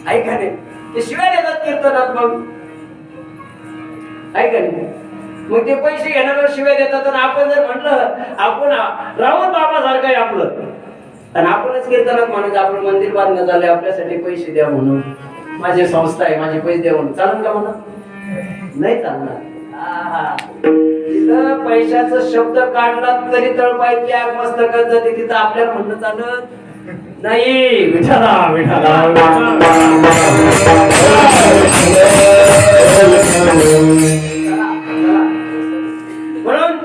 S3: ऐका नाही, ते शिवाय देतात कीर्तनात. मग ऐका नाही, मग ते पैसे घेणार शिवाय देतात. आणि आपण जर म्हणलं आपण राऊत बाबा सारखं आहे आपलं, आणि आपणच कीर्तनात म्हणत आपण मंदिर बांधण्यात झालंय, आपल्यासाठी पैसे द्या म्हणून, माझी संस्था आहे माझे पैसे द्या म्हणून, चालेल का म्हणा? नाही चालणार. तिथं पैशाचा शब्द काढला तरी तळपायची आग मस्तकात जाते, तिथं आपल्याला म्हणणं चालत नाही. विठाला विठाला म्हणून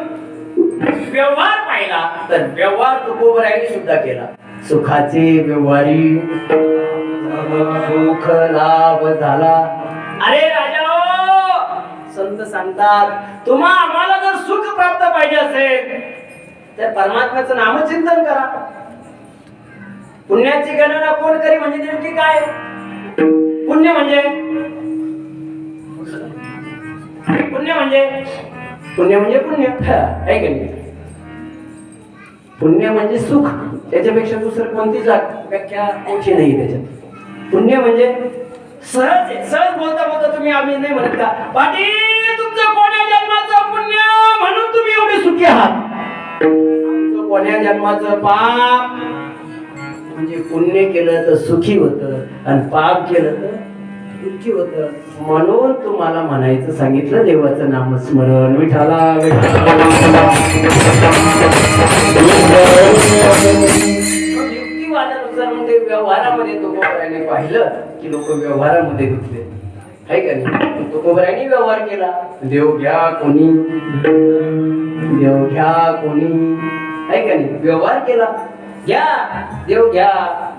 S3: व्यवहार पाहिला तर व्यवहार तुकोबरायांनी सुद्धा केला. सुखाचे व्यवहारी सुख लाभ झाला. अरे राजा, संत सांगतात तुम्हा आम्हाला जर सुख प्राप्त पाहिजे असेल तर परमात्म्याचं नामचिंतन करा. पुण्याची गणना कोण करी म्हणजे नेमकी काय? पुण्य म्हणजे पुण्य म्हणजे पुण्य म्हणजे पुण्य आहे की नाही? पुण्य म्हणजे सुख, त्याच्यापेक्षा दुसरं कोणतीच व्याख्या मोठी नाही त्याच्यात. पुण्य म्हणजे सहज सहज बोलता बोलता तुम्ही आम्ही नाही म्हणत का पाटील तुमचं कोण्या जन्माचं पुण्य म्हणून तुम्ही एवढे सुखी आहात. आमचं कोण्या जन्माचं पाप म्हणजे पुण्य केलं तर सुखी होतं आणि पाप केलं तर दुःखी होतं. म्हणून तुम्हाला म्हणायचं सांगितलं देवाचं नामस्मरण. विठाला युक्तिवादानुसार म्हणजे व्यवहारामध्ये तुकोबरायाने पाहिलं की लोक व्यवहारामध्ये गुंतले आहे का नाही. तुकोबरायाने व्यवहार केला, देव घ्या कोणी देव घ्या कोणी आहे का नाही. व्यवहार केला, घ्या देव घ्या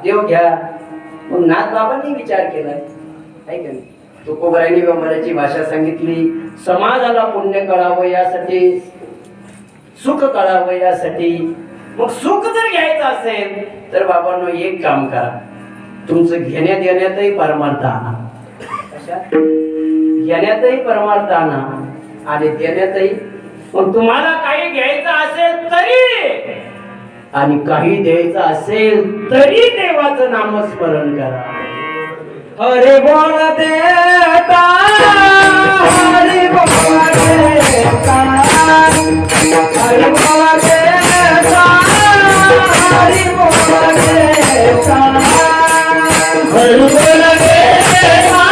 S3: देव घ्या. मग नाथ बाबांनी विचार केलाय आहे का नाही. तुकोबरायांनी व्यवहाराची भाषा सांगितली. समाजाला पुण्य कळावं यासाठी, सुख कळावं यासाठी. मग सुख जर घ्यायचं असेल तर बाबांनो एक काम करा, तुमचं घेण्यात येण्यातही परमार्थ आणा. घेण्यातही परमार्थ आणा आणि देण्यातही. मग तुम्हाला काही घ्यायचं असेल तरी आणि काही द्यायचं असेल तरी देवाचं नामस्मरण करा. हरे बोल देता हरे बोल देता हरे बोल देता हरे बोल देता हरे बोल देता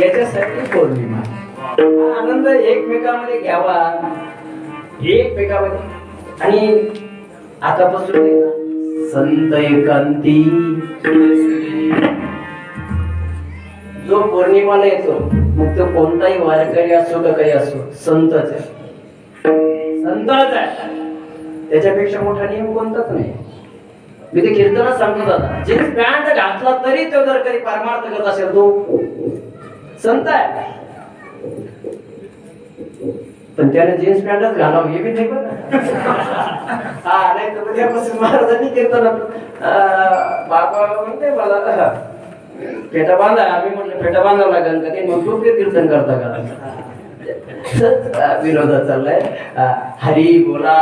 S3: याच्यासाठी पौर्णिमा आनंद एकमेकांमध्ये घ्यावा एकमेकांमध्ये आणि आतापासून नाही ना, संत एकांती जो पौर्णिमाला येतो मग तो कोणताही वारकरी असो का काही असो संतच आहे संतच आहे त्याच्यापेक्षा मोठा नियम कोणताच नाही. मी ते कीर्तनात सांगतो दादा जीन्स पॅन्ट घातला तरी तो जर कधी परमार्थ करत असेल तो संत आहे. पण त्याने जीन्स पॅन्टच घालावं हे बी नाही बघ हा नाही तर उद्यापासून महाराजांनी कीर्तनात बाबा म्हणते मला फेटा बांधा आम्ही म्हटलं फेटा बांधावं लागेल का ते मग तू कीर्तन करता का विनोदा चाललाय. हरी बोला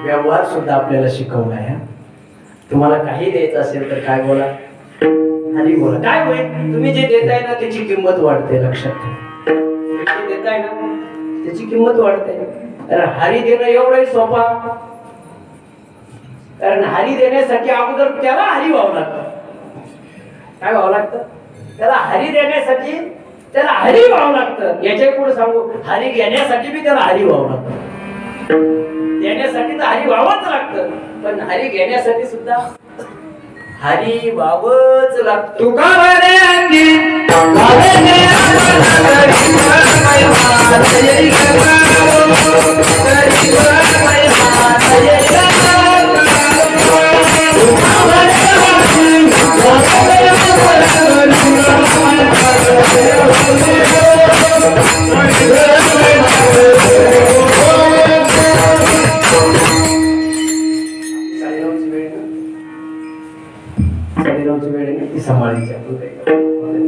S3: व्यवहार सुद्धा आपल्याला शिकवलाय. तुम्हाला काही द्यायचं असेल तर काय बोला हरी बोला. काय होईल तुम्ही जे देताय ना त्याची किंमत वाढते लक्षात ठेवा. जे देताय ना त्याची किंमत वाढते. कारण हरी देणं एवढंही सोपा कारण हरी देण्यासाठी अगोदर त्याला हरी व्हावं लागतं. काय व्हावं लागतं त्याला हरी देण्यासाठी त्याला हरी व्हावं लागतं. याच्या पुढे सांगू हरी घेण्यासाठी बी त्याला हरी व्हावं लागतं. देण्यासाठी तर हरी व्हावंच लागतं पण हरी घेण्यासाठी सुद्धा हरी व्हावंच लागतं.
S1: तुका बरे अंगी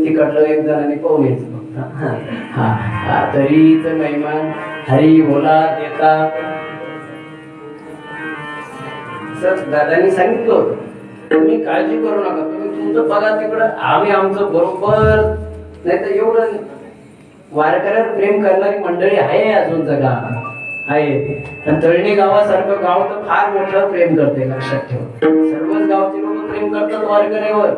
S3: तिकडलं एक जणांनी पाहून यायचं तरीच मेहमान हरी बोला देता दादांनी सांगितलं होतं तुम्ही काळजी करू नका तुम्ही तुमचं बघा तिकडं आम्ही आमचं बरोबर नाही तर एवढं वारकऱ्यावर प्रेम करणारी मंडळी आहे अजून जगा आहे. आणि तळणी गावासारखं गाव तर फार मोठं प्रेम करते लक्षात ठेवा. सर्वच गावचे लोक प्रेम करतात वारकऱ्यावर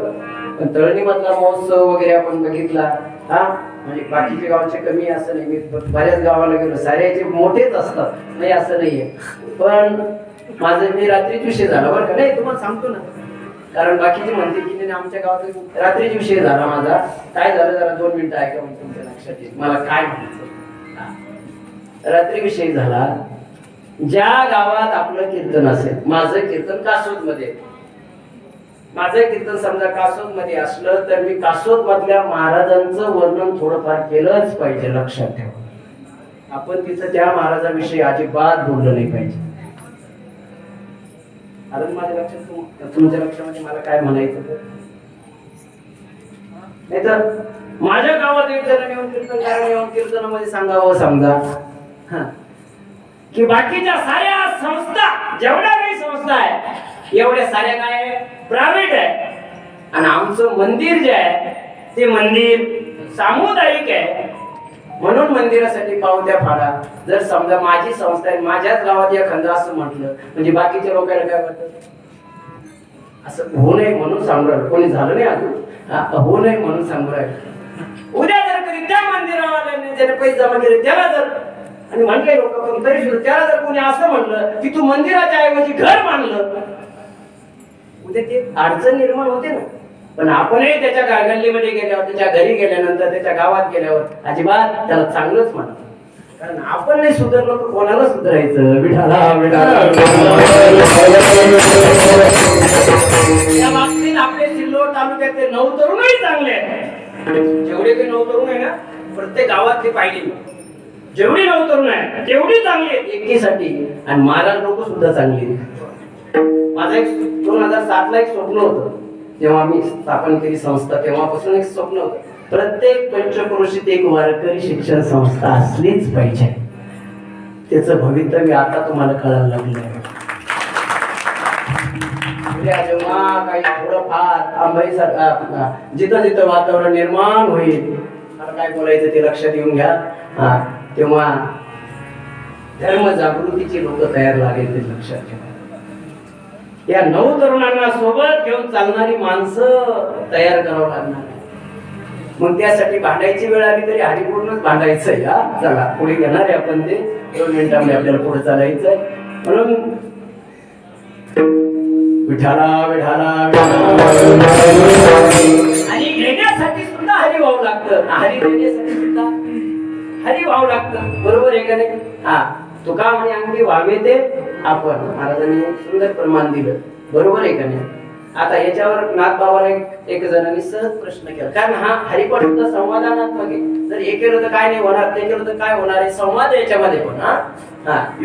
S3: पण तळणी मधला महोत्सव वगैरे आपण बघितला हा म्हणजे बाकीच्या गावचे कमी असं नाही. मी बऱ्याच गावाला गेलो साऱ्याचे मोठेच असतात नाही असं नाहीये. पण माझं मी रात्रीच विषय झाला बरं का नाही तुम्हाला सांगतो ना कारण बाकीचे म्हणते की नाही आमच्या गावात रात्रीच विषय झाला माझा. काय झालं जरा 2 मिनिटं ऐका म्हणजे तुमच्या लक्षात येईल मला काय म्हणायचं. रात्री विषय झाला ज्या गावात आपलं कीर्तन असेल माझं कीर्तन कासोद मध्ये माझं कीर्तन समजा कासोद मध्ये असलं तर मी कासोद मधल्या महाराजांचं वर्णन थोडंफार केलंच पाहिजे, लक्षात ठेवा. आपण तिथं त्या महाराजाविषयी अजिबात बोललं नाही पाहिजे. कारण माझ्या लक्षात तुमच्या लक्षामध्ये मला काय म्हणायचं नाही तर माझ्या गावात एक जण येऊन कीर्तनकार येऊन कीर्तनामध्ये सांगावं समजा की बाकीच्या साऱ्या संस्था जेवढ्या काही संस्था आहे एवढ्या साऱ्या काय प्रायव्हेट आहे आणि आमचं मंदिर जे आहे ते मंदिर सामुदायिक आहे म्हणून मंदिरासाठी पावत्या फाडा. जर समजा माझी संस्था आहे माझ्याच गावात या खंड असं म्हटलं म्हणजे बाकीच्या लोकांना काय वाटतं असं होऊ नये म्हणून सांगू राहिलं. कोणी झालं नाही अजून होऊ नये म्हणून सांगू राहिलं. उद्या जर कधी त्या मंदिरावाल्याने ज्याने पैसे जमा केले त्याला जर आणि म्हणले लोक पण तरी सुद्धा त्याला जर कोणी असं म्हणलं की तू मंदिराच्या ऐवजी घर बांधलं उद्या ते अडचण निर्माण होते ना. पण आपणही त्याच्या गल्लीमध्ये गेल्यावर त्याच्या घरी गेल्यानंतर त्याच्या गावात गेल्यावर अजिबात त्याला चांगलंच म्हणा. कारण आपण नाही सुधारलं तर कोणाला सुधारायचं. विठाला विठाला या बाबतीत आपले सिल्लोड तालुक्यातले 9 तरुणही चांगले आहेत. जेवढे काही 9 तरुण आहे ना प्रत्येक गावात ते पाहिजे. जेवढी 9 तरुण आहे तेवढी चांगली आहेत एकीसाठी आणि महाराज लोक सुद्धा चांगली आहेत. माझं एक 2007 ला एक स्वप्न होतं जेव्हा आम्ही स्थापन केली संस्था तेव्हापासून एक स्वप्न होतं प्रत्येक पंचक्रोशीत एक वारकरी शिक्षण संस्था असलीच पाहिजे. त्याचं भवितव्य आता तुम्हाला कळायला लागलं आहे. जेव्हा काही थोडंफार जिथं जिथं वातावरण निर्माण होईल मला काय बोलायचं ते लक्षात येऊन घ्या. तेव्हा धर्म जागृतीची लोक तयार लागेल ते लक्षात घ्या. या 9 तरुणांना सोबत घेऊन चालणारी माणसं तयार करावं लागणार. मग त्यासाठी भांडायची वेळ आली तरी हरिपूर्णच भांडायचंय. चला पुढे घेणार आहे आपण ते 2 मिनिटांमध्ये आपल्याला पुढे चालायचंय. म्हणून विठाला विठाला आणि घेण्यासाठी सुद्धा हरी व्हावं लागतं. हरी देण्यासाठी सुद्धा हरी व्हावं लागतं. बरोबर आहे का नाही. तुका म्हणे अंगी व्हावे ते आपण. महाराजांनी सुंदर प्रमाण दिलं. बरोबर आहे का नाही. आता याच्यावर नाथबाबाला एक जणांनी सहज प्रश्न केला. कारण हरिपाठ सुद्धा संवादात्मक आहे. जर हे केलं तर काय नाही होणार ते केलं तर काय होणार आहे. संवाद याच्यामध्ये पण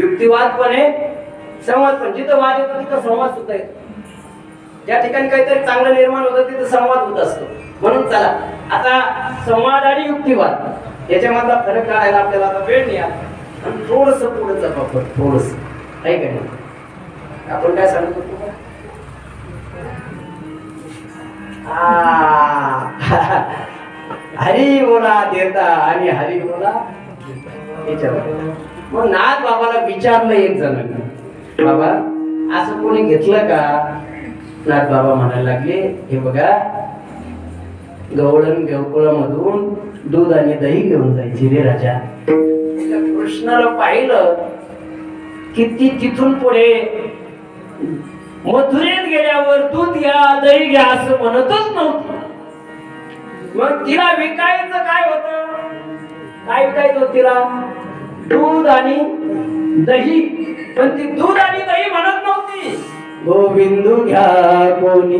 S3: युक्तिवाद पण आहे संवाद पण. जिथं वाद येतो तिथं संवाद सुद्धा येतो. ज्या ठिकाणी काहीतरी चांगलं निर्माण होतं तिथं संवाद होत असतो. म्हणून चला आता संवाद आणि युक्तिवाद याच्यामधला फरक काढायला आपल्याला आता वेळ नाही आणि थोडस पुढे जातो आपण. थोडस आहे का नाही. आपण काय सांगत होतो हरी बोला देता आणि हरी बोला याच्यावर. मग नाथ बाबाला विचारलं एक जणांनी बाबा असं कोणी घेतलं का. नाथ बाबा म्हणायला लागले हे बघा गवळण गोकुळामधून दूध आणि दही घेऊन जायची रे राजा. कृष्णाला पाहिलं की ती तिथून पुढे मथुरेत गेल्यावर दूध घ्या दही घ्या असं म्हणतच नव्हतं. मग तिला विकायचं काय होतं. काय विकायचं होतं तिला दूध आणि दही. पण ती दूध आणि दही म्हणत नव्हती. गोविंदू घ्या कोणी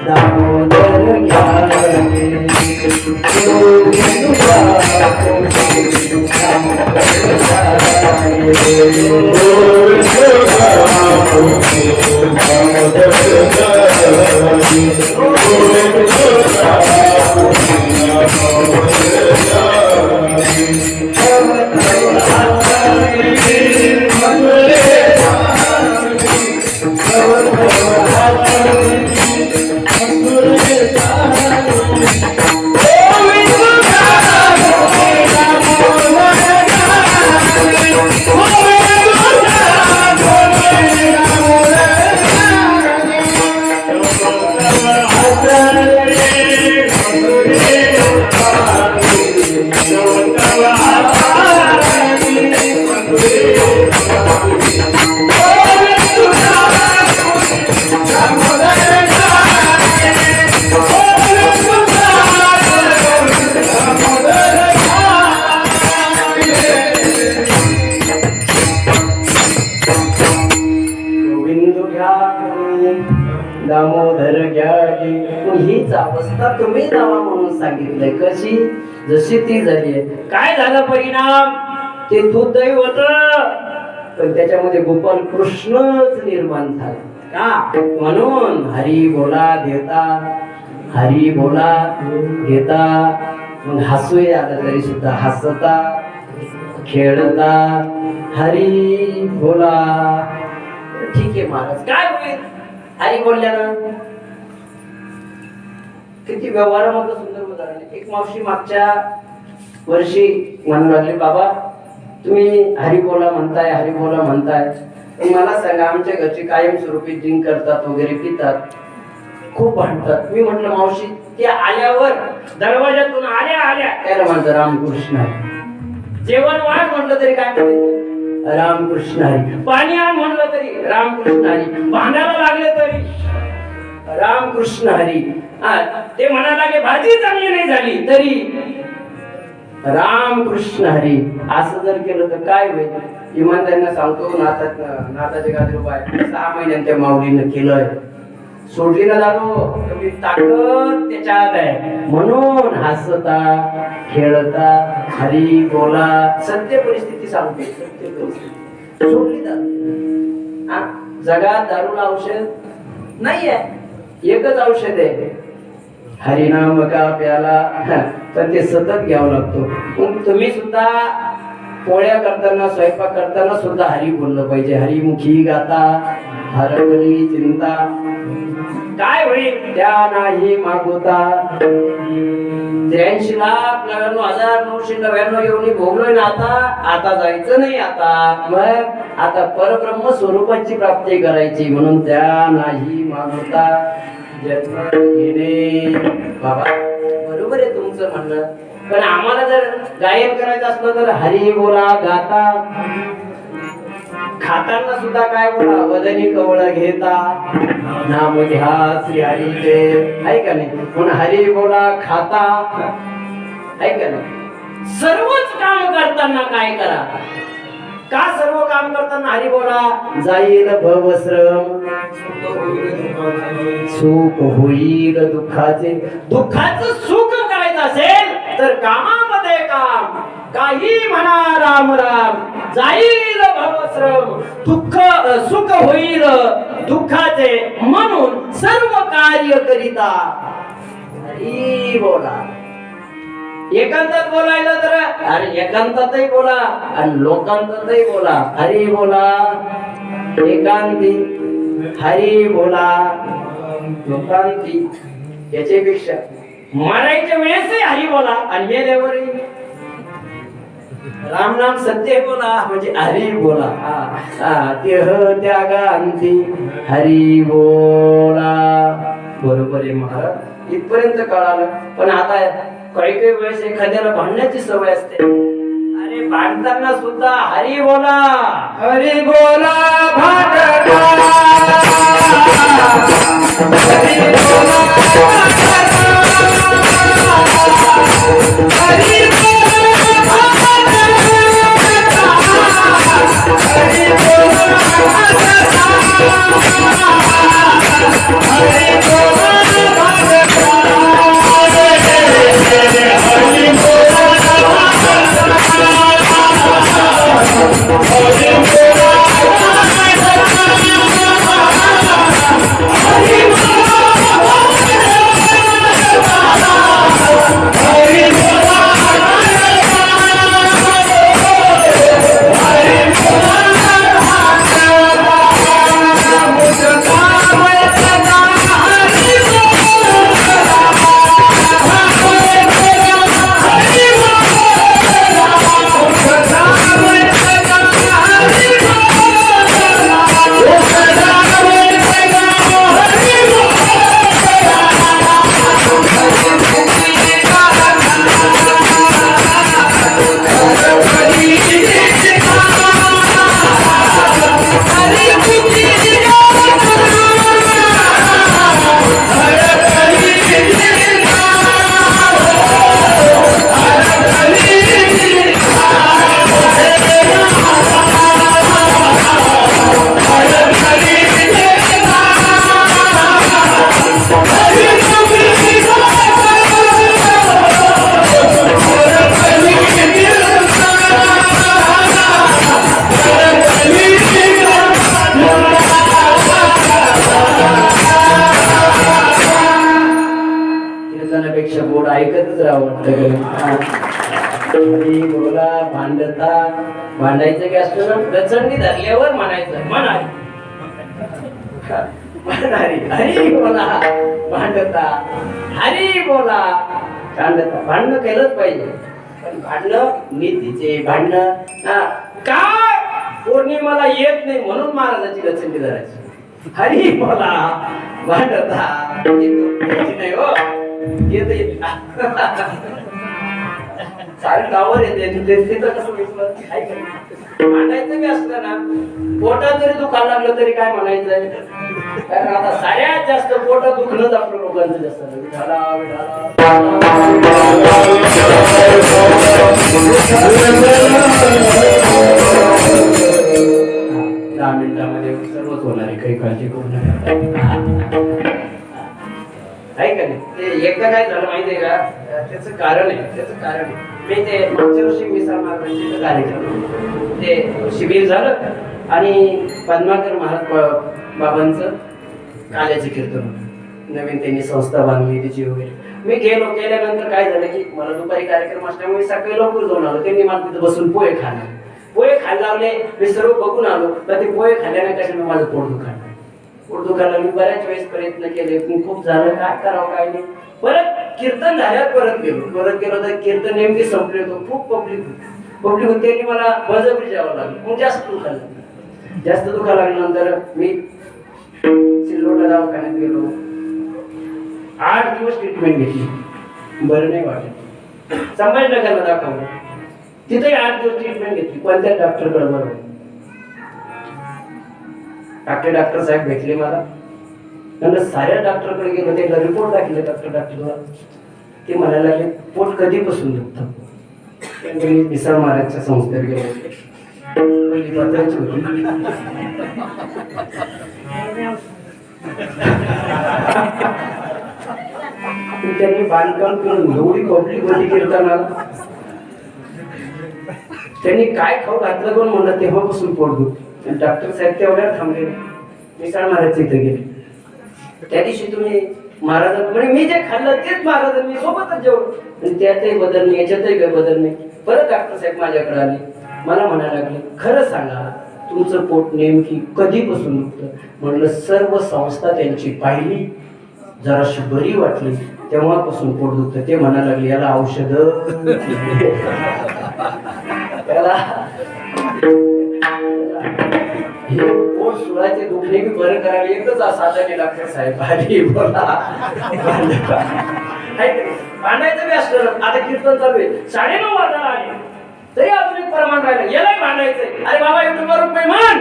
S3: दामोदर घ्या गोविंदू घ्या कोणी हीच अवस्था तुम्ही जावा म्हणून सांगितलंय. कशी? जशी ती झाली आहे. काय झालं परिणाम? ते दुर्दैव होत, पण त्याच्यामध्ये गोपाल कृष्णच निर्माण झाला. का? म्हणून हरी बोला देता, हरी बोला घेता. मग हसूया आलं तरी सुद्धा हसता खेळता हरी बोला. ठीक आहे महाराज, काय होईल हरी बोलल्यानं? किती व्यवहारामध्ये सुंदर उदाहरण आहे. एक मावशी मागच्या वर्षी म्हणू लागले, बाबा तुम्ही हरी बोला म्हणताय, हरी बोला म्हणताय, पण मला सांगा आमच्या घरचे कायमस्वरूपी ड्रिंक करतात वगैरे, पितात, खूप भांडतात. मी म्हटलं मावशी, ते आल्यावर दरवाजातून आल्या त्याला म्हणतात रामकृष्ण हरी. जेवण वाढ म्हटलं तरी काय म्हणायचं? रामकृष्ण हरी. पाणी आण म्हणलं तरी रामकृष्ण हरी. भांडायला लागले तरी रामकृष्ण हरी. ते म्हणायला लागले भाजी चांगली नाही झाली तरी रामकृष्ण हरी. असं जर केलं तर काय होईल? इमानदारीनं सांगतो, नाताचे गाजरूबाई 6 महिन्यात त्या माऊलीनं केलंय. सोडली ना दारू, एवढी ताकद त्याच्यात आहे. म्हणून हसता खेळता हरी बोला. सत्य परिस्थिती सांगते, सत्य परिस्थिती. सोडली दारू. जगात दारूला औषध नाही आहे, एकच औषध आहे, हरिनाम का प्याला. तर ते सतत घ्यावं लागतो. पण तुम्ही सुद्धा पोळ्या करताना, स्वयंपाक करताना सुद्धा हरी बोललं पाहिजे. हरिमुखी गाता हरवली चिंता. काय होईल? त्या नाही मागवता. 83,99,999 एवढी भोगलोय ना. आता जायचं नाही. मग आता परब्रह्म स्वरूपाची प्राप्ती करायची. म्हणून त्या नाही मागवता जन्म घेणे. बाबा बरोबर आहे तुमचं म्हणणं, पण आम्हाला जर गायन करायचं असलं तर हरी बोला गाता. खाताना सुद्धा काय बोला? वदनी कवळ घेता नाम घ्या श्री हरीचे. आहे का नाही? म्हणून हरी बोला खाता. आहे का नाही? सर्वच काम करताना काय करा? का सर्व काम करताना हरी बोला? जाईल भवश्रम, सुख होईल दुःखाचे. दुःखाचं सुख करायचं असेल तर कामामध्ये काम. काही म्हणा राम राम, जाईल भवश्रम, दुःख सुख होईल दुःखाचे. म्हणून सर्व कार्य करिता हरी बोला. एकांतात बोलायला तर अरे एकांतातही बोला आणि लोकांतातही बोला. हरी बोला. एकांती हरी बोला, लोकांती. याच्यापेक्षा मरायच्या वेळेसही हरी बोला आणि मेल्यावरही राम नाम सत्य बोला म्हणजे हरी बोला. तेह त्यागांती हरी बोला. बरोबर आहे महाराज, इथपर्यंत कळालं. पण आता काही वेळेस एखाद्याला भांडण्याची सवय असते. अरे भांडताना सुद्धा हरी बोला, हरी बोला भांडता. हरी बोला हरी कीर्तनापेक्षा गोड ऐकतच राहावं वाटतं. हरी बोला भांडता भांडायचं काय असतं ना, प्रचंडी धरल्यावर म्हणायचं म्हणाय म्हणारी हरी बोला भांडता हरी बोला भांडता. भांडणं केलंच पाहिजे, पण भांडणं नीतीचे भांडणं काय पौर्णिमाला येत नाही म्हणून महाराजाची रचंडी धरायची. हरी बोला भांडता नाही हो येत सारे गावावर येते कसं भांडायचं बी असतं ना. पोटात जरी दुखायला लागलं तरी काय म्हणायचंय, कारण आता सगळ्यात जास्त पोटात दुखणंच आपलं लोकांचं जास्त. 10 मिनिटामध्ये सर्वच होणार आहे, काही काळजी करू नका. आहे का नाही? ते एकदा काय झालं माहितीये का, त्याचं कारण आहे. मी ते मागच्या वर्षी मिसाळ मार्गाचे कार्यक्रम ते शिबिर झालं आणि पद्माकर महाराज बाबांचं काल्याचे कीर्तन नवीन त्यांनी संस्था बांधली त्याची वगैरे. मी गेल्यानंतर काय झालं की मला दुपारी कार्यक्रम असल्यामुळे सकाळी लवकर जाऊन आलो. त्यांनी मला तिथं बसून पोहे खायला लावले. मी सर्व बघून आलो तर ते पोहे खाल्ल्याने कशाने माझं पोट दुखायला मी बऱ्याच वेळेस प्रयत्न केले, पण खूप झालं, काय करावं काय नाही. परत कीर्तन झाल्यावर परत गेलो तर कीर्तन नेमके संपले होतो. खूप पब्लिक होती, त्यांनी मला बळजबरी जावं लागलं. मग जास्त दुखायला लागल्यानंतर मी सिल्लोडला दवाखान्यात गेलो. 8 दिवस ट्रीटमेंट घेतली, बरं नाही वाटत. संभाजीनगरला दाखवलं, तिथे 8 दिवस ट्रीटमेंट घेतली. कोणत्या डॉक्टरकडे बरोबर डॉक्टर साहेब भेटले मला. नंतर साऱ्या डॉक्टरकडे गेलो, त्याला रिपोर्ट दाखवले डॉक्टरला. ते म्हणायला लागले पोट कधीपासून दुखतं. मी मिसाळ महाराजच्या संस्थेत गेलो. पहिली पत्राची होती. त्यांनी बांधकाम करून एवढी पब्लिक होती कीर्तनाला. त्यांनी काय खाऊ घातलं कोण म्हणलं, तेव्हापासून पोट दुखतं. डॉक्टर साहेब तेवढ्या थांबले, मिसाळ महाराजच्या इथे गेले. त्या दिवशी तुम्ही महाराज म्हणजे मी जे खाल्लं तेच महाराज मी सोबतच जेवण, त्यातही बदल नाही, याच्यातही काही बदल नाही. परत डॉक्टर साहेब माझ्याकडे आले, मला म्हणायला लागले खरं सांगा तुमचं पोट नेमकी कधीपासून दुखतं. म्हणलं सर्व संस्था त्यांची पाहिली, जराशी बरी वाटली, तेव्हापासून पोट दुखतं. ते म्हणायला लागले याला औषध त्याला हे पोट सुळाचे दुखणे बी बरं करायला एकच साधने डॉक्टर साहेब. हरी बोला भांडायचं बी असलं. आता कीर्तन चालू आहे, 9:30 वाजता आले तरी अजून एक प्रमाण राहिलं, यालाही भांडायचंय. अरे बाबा युट्यूबवर रुपये मान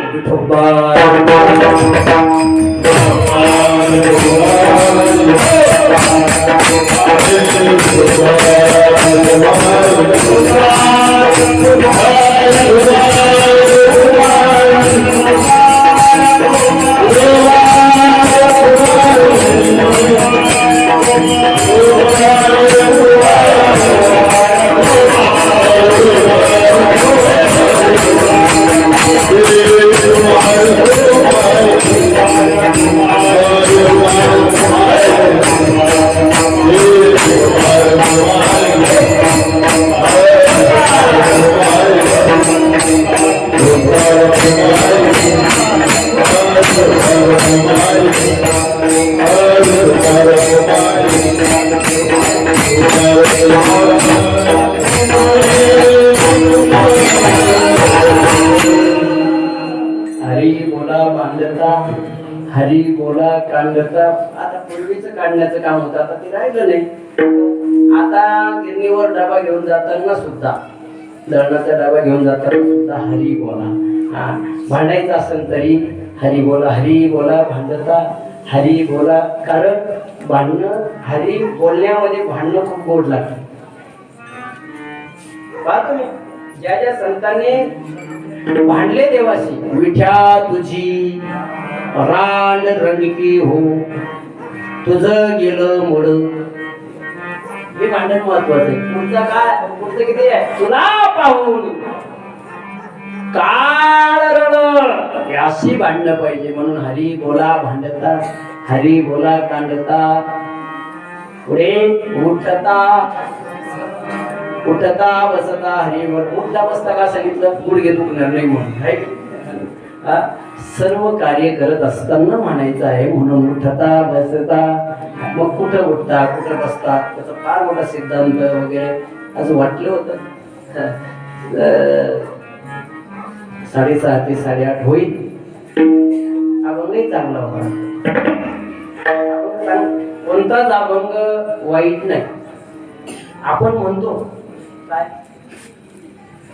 S3: हरी बोला कांडता. आता पूर्वीचं काढण्याचं काम होतं, आता ते राहिलं नाही. आता गिरणीवर डबा घेऊन जाताना सुद्धा, दळणाचा डबा घेऊन जाताना सुद्धा हरी बोला. भांडायचं असेल तरी हरी बोला भांडता हरी बोला. कारण भांडणं हरी बोलण्यामध्ये भांडणं खूप गोड लागतं. पाहतो मी ज्या संतांनी भांडले देवाशी, विठ्या तुझी रांड रंगकी हो, तुझं गेलं मोड. हे भांडण महत्वाचं आहे. पुढचं किती आहे, तुला पाहून काळ रड, अशी भांडणं पाहिजे. म्हणून हरी बोला भांडता हरी बोला कांडता पुढे उठता उठता बसता हरिवर. उठता बसता का सांगितलं? गुडघे दुखणार नाही म्हणून आहे की? हा? सर्व कार्य करत असताना म्हणायचं आहे म्हणून उठता बसता. मग कुठं उठता कुठं बसता त्याचा फार मोठा सिद्धांत वगैरे असं वाटलं होतं. 6:30 ते 8:30 होईल. अभंगही चांगला होता. कोणताच अभंग वाईट नाही. आपण म्हणतो काय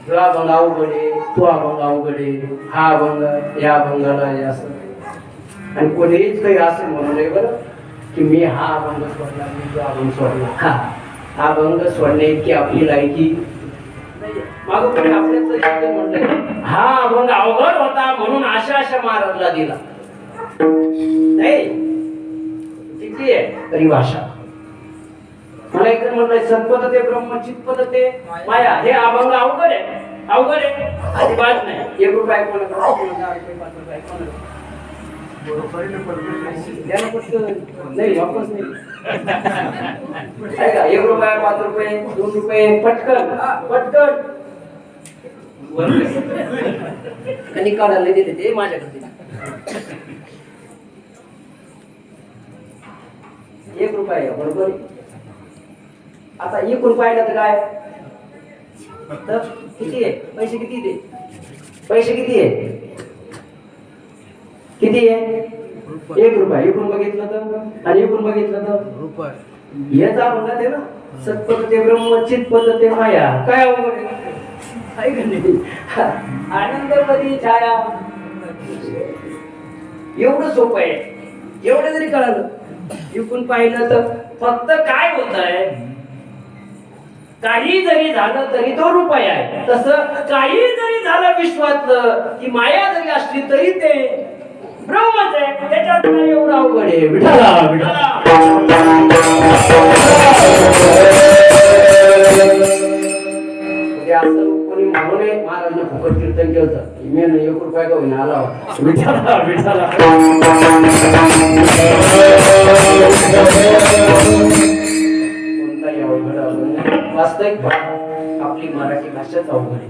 S3: हा अभंग अवघड आहे, तो अभंग अवघड आहे, हा अभंग या अभंगाला हे असं. आणि कोणीच काही असं म्हणू नये बरं की मी हा अभंग सोडला मी तो अभंग सोडला. हा अभंग सोडण्या इतकी आपली लायकी मागं कोणी आपल्याच म्हटलंय हा अभंग अवघड होता म्हणून आशा महाराजला दिला. नाही किती आहे परिभाषा. मला एक म्हटलंय सत्पद ते ब्रह्म चित्पद ते माया. हे अभंग अवघड आहे अवघड आहे अजिबात नाही. 1 रुपया कोण नाही वापस नाही का. 1 रुपया 5 रुपये 2 रुपये पटकन पटकन आणि काढायला देते ते माझ्याकडे. 1 रुपया बरोबर. आता 1 रुपयाला तर काय तर किती आहे पैसे किती ते पैसे किती आहे किती आहे 1 रुपया. इकडून बघितलं तर आणि इकडून बघितलं तर याचा म्हणत आहे ना सत्पद ते ब्रह्म चित्पद ते माया. काय अवघड आहे आनंद मध्ये छाया. एवढं सोपं आहे. एवढं जरी कळालं इकडून पाहिलं तर फक्त काय होत आहे काही जरी झालं तरी तो रुपया आहे. तसं काही जरी झालं विश्वातलं की माया जरी असली तरी ते ब्रह्मच आहे. त्याच्यात काय एवढं अवघड आहे. विठाला विठाला असं कोणी म्हणू नये. महाराजांना फुकट कीर्तन केलं होतं. मी 1 रुपया का होईना आला विठाला विठाला. कोणताही अवघड वास्तविक आपली मराठी भाषाच अवघड आहे.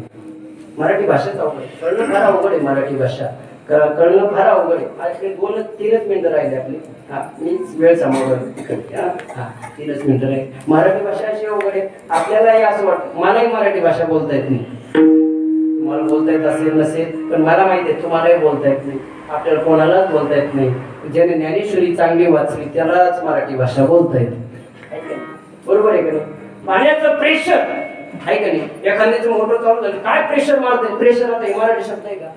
S3: मराठी भाषाच अवघड आहे. कळणं फार अवघड आहे. मराठी भाषा कळणं फार अवघड आहे. आज 2-3 मिनिटं राहिले आपली. मीच वेळ समोर 3 मिनिटं राहील. मराठी भाषा अशी अवघड आहे. आपल्यालाही असं वाटतं मलाही मराठी भाषा बोलता येत नाही. तुम्हाला बोलता येत असेल नसेल पण मला माहिती आहे तुम्हालाही बोलता येत नाही. आपल्याला कोणालाच बोलता येत नाही. ज्याने ज्ञानेश्वरी चांगली वाचली त्यालाच मराठी भाषा बोलता येते. बरोबर आहे का नाही. पाण्याचं प्रेशर आहे का नाही. एखाद्याचं मोटर चालू झालं काय प्रेशर मारते. प्रेशर आता मराठी शब्द आहे का.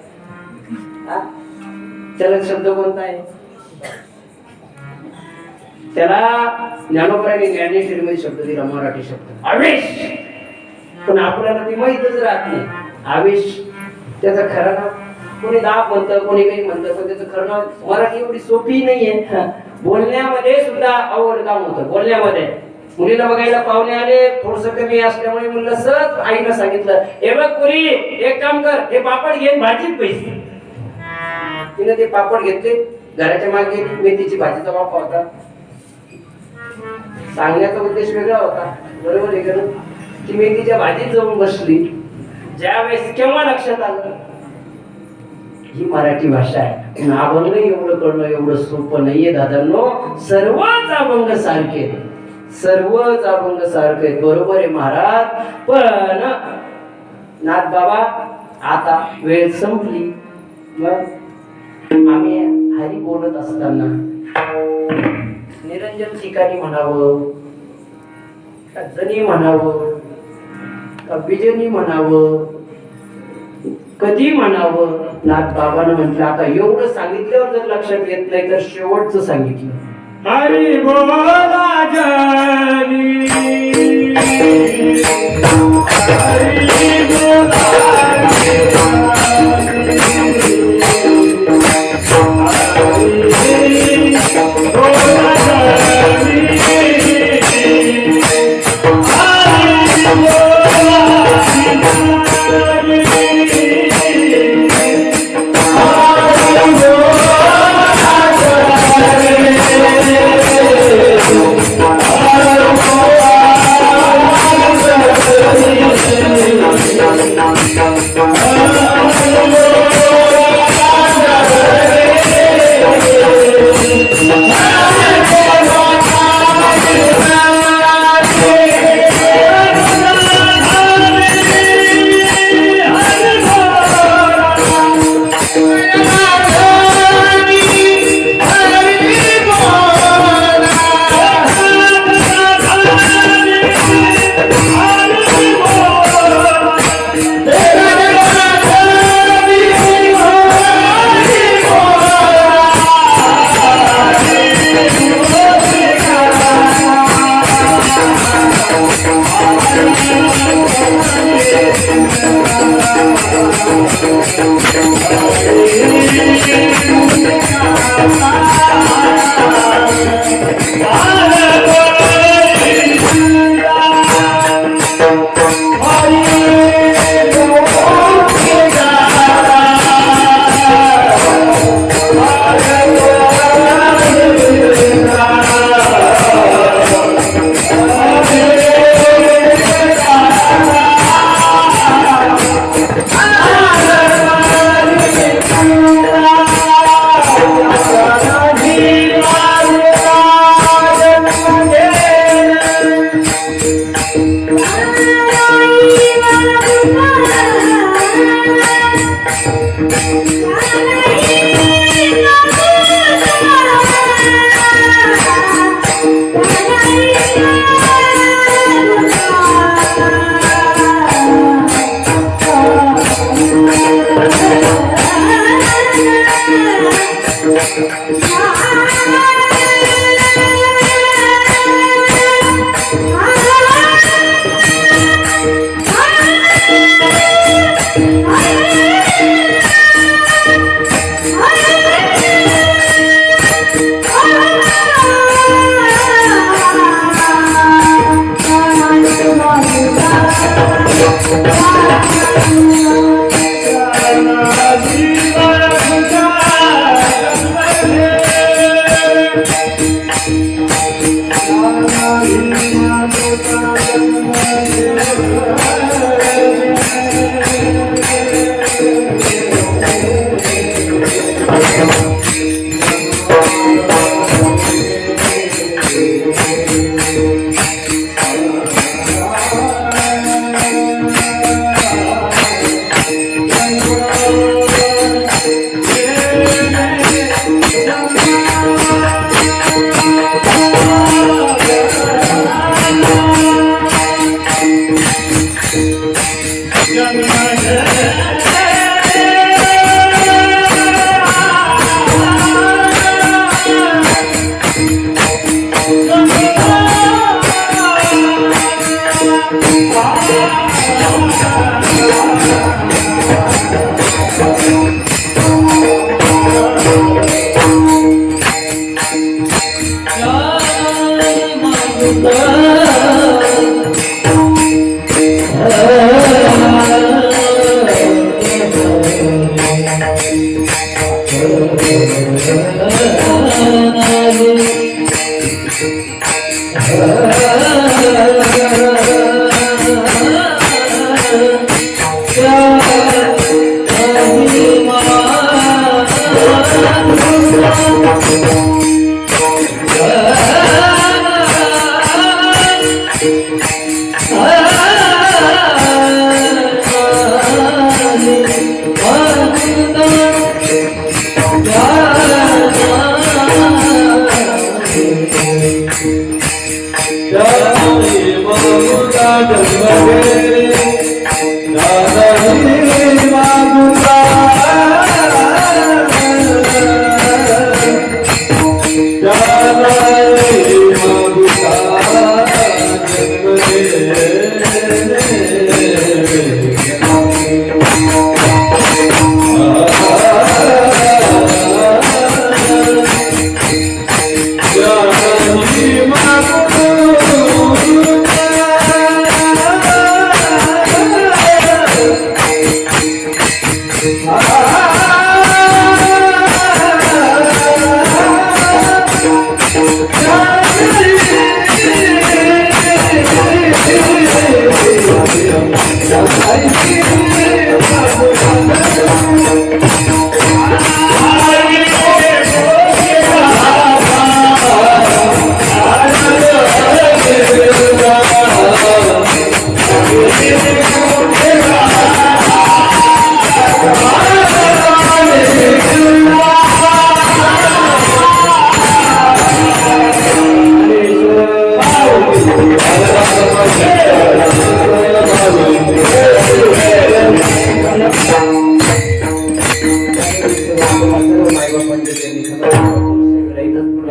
S3: त्याला शब्द कोणता आहे त्याला ज्ञानोबराने ज्ञानेश्वरी मध्ये शब्द दिला मराठी शब्द आवेश. पण आपल्याला ती माहीतच राहत नाही. आवेश त्याचं खरं नाव कोणी दाब म्हणतं कोणी काही म्हणतं पण त्याचं खरं नाव मराठी एवढी सोपी नाहीये. बोलण्यामध्ये सुद्धा अवघड काम होतं. बोलण्यामध्ये मुलीला बघायला पाहुणे आले थोडस कमी असल्यामुळे मुलीला सहज आईनं सांगितलं हे बघ पुरी एक काम कर हे पापड घेऊन भाजीत पैसे. तिने ते पापड घेतले घराच्या मागे मेथीची भाजीचा वापर होता. सांगण्याचा उद्देश वेगळा होता. बरोबर आहे का. ती मेथीच्या भाजीत जाऊन बसली. ज्यावेळेस केव्हा लक्षात आलं ही मराठी भाषा आहे. अभंग एवढं कळणं एवढं सोपं नाहीये दादांनो. सर्वच अभंग सारखे सर्वच अभंग सारखे. बरोबर आहे महाराज. पण नाथ बाबा आता वेळ संपली. मग आम्ही हरी बोलत असताना निरंजन ठिकाणी म्हणावं का जनी म्हणावं का बिजनी म्हणावं कधी म्हणावं. नाथ बाबांना म्हटलं आता एवढं सांगितल्यावर जर लक्षात येत नाही तर शेवटचं सांगितलं
S1: हरी बोला जनी हरी बोला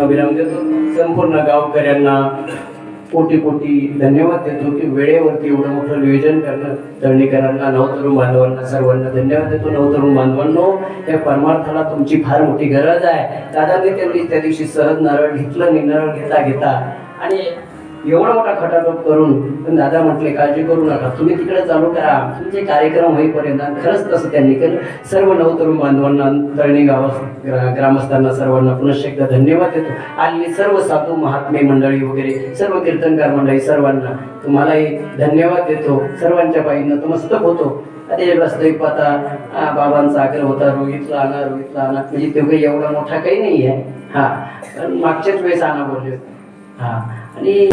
S3: विराम देतो. संपूर्ण गावकऱ्यांना कोटी कोटी धन्यवाद देतो की वेळेवरती एवढं मोठं नियोजन करणं. तळणीकरांना, नवतरुण बांधवांना सर्वांना धन्यवाद देतो. नवतरुण बांधवांनो, या परमार्थाला तुमची फार मोठी गरज आहे. दादाने त्यांनी त्या दिवशी सहज नारळ घेतलं, नारळ घेता आणि एवढा मोठा खटाटोप करून पण दादा म्हटले काळजी करू नका, तुम्ही तिकडे चालू करा, तुमचे कार्यक्रम होईपर्यंत. खरंच तसं त्यांनी केलं. सर्व नवतरुण बांधवांना, तळणी ग्रामस्थांना सर्वांना पुनश्च एकदा धन्यवाद देतो. आणि सर्व साधू महात्मे मंडळी वगैरे सर्व कीर्तनकार मंडळी सर्वांना तुम्हालाही धन्यवाद देतो. सर्वांच्या पायी नतमस्तक होतो. अरे वास्तविक पाहता बाबांचा आग्रह होता, रोहितला आणा म्हणजे तो काही एवढा मोठा काही नाही आहे. हा, मागच्याच वेळेस आणा बोलले. हा, आणि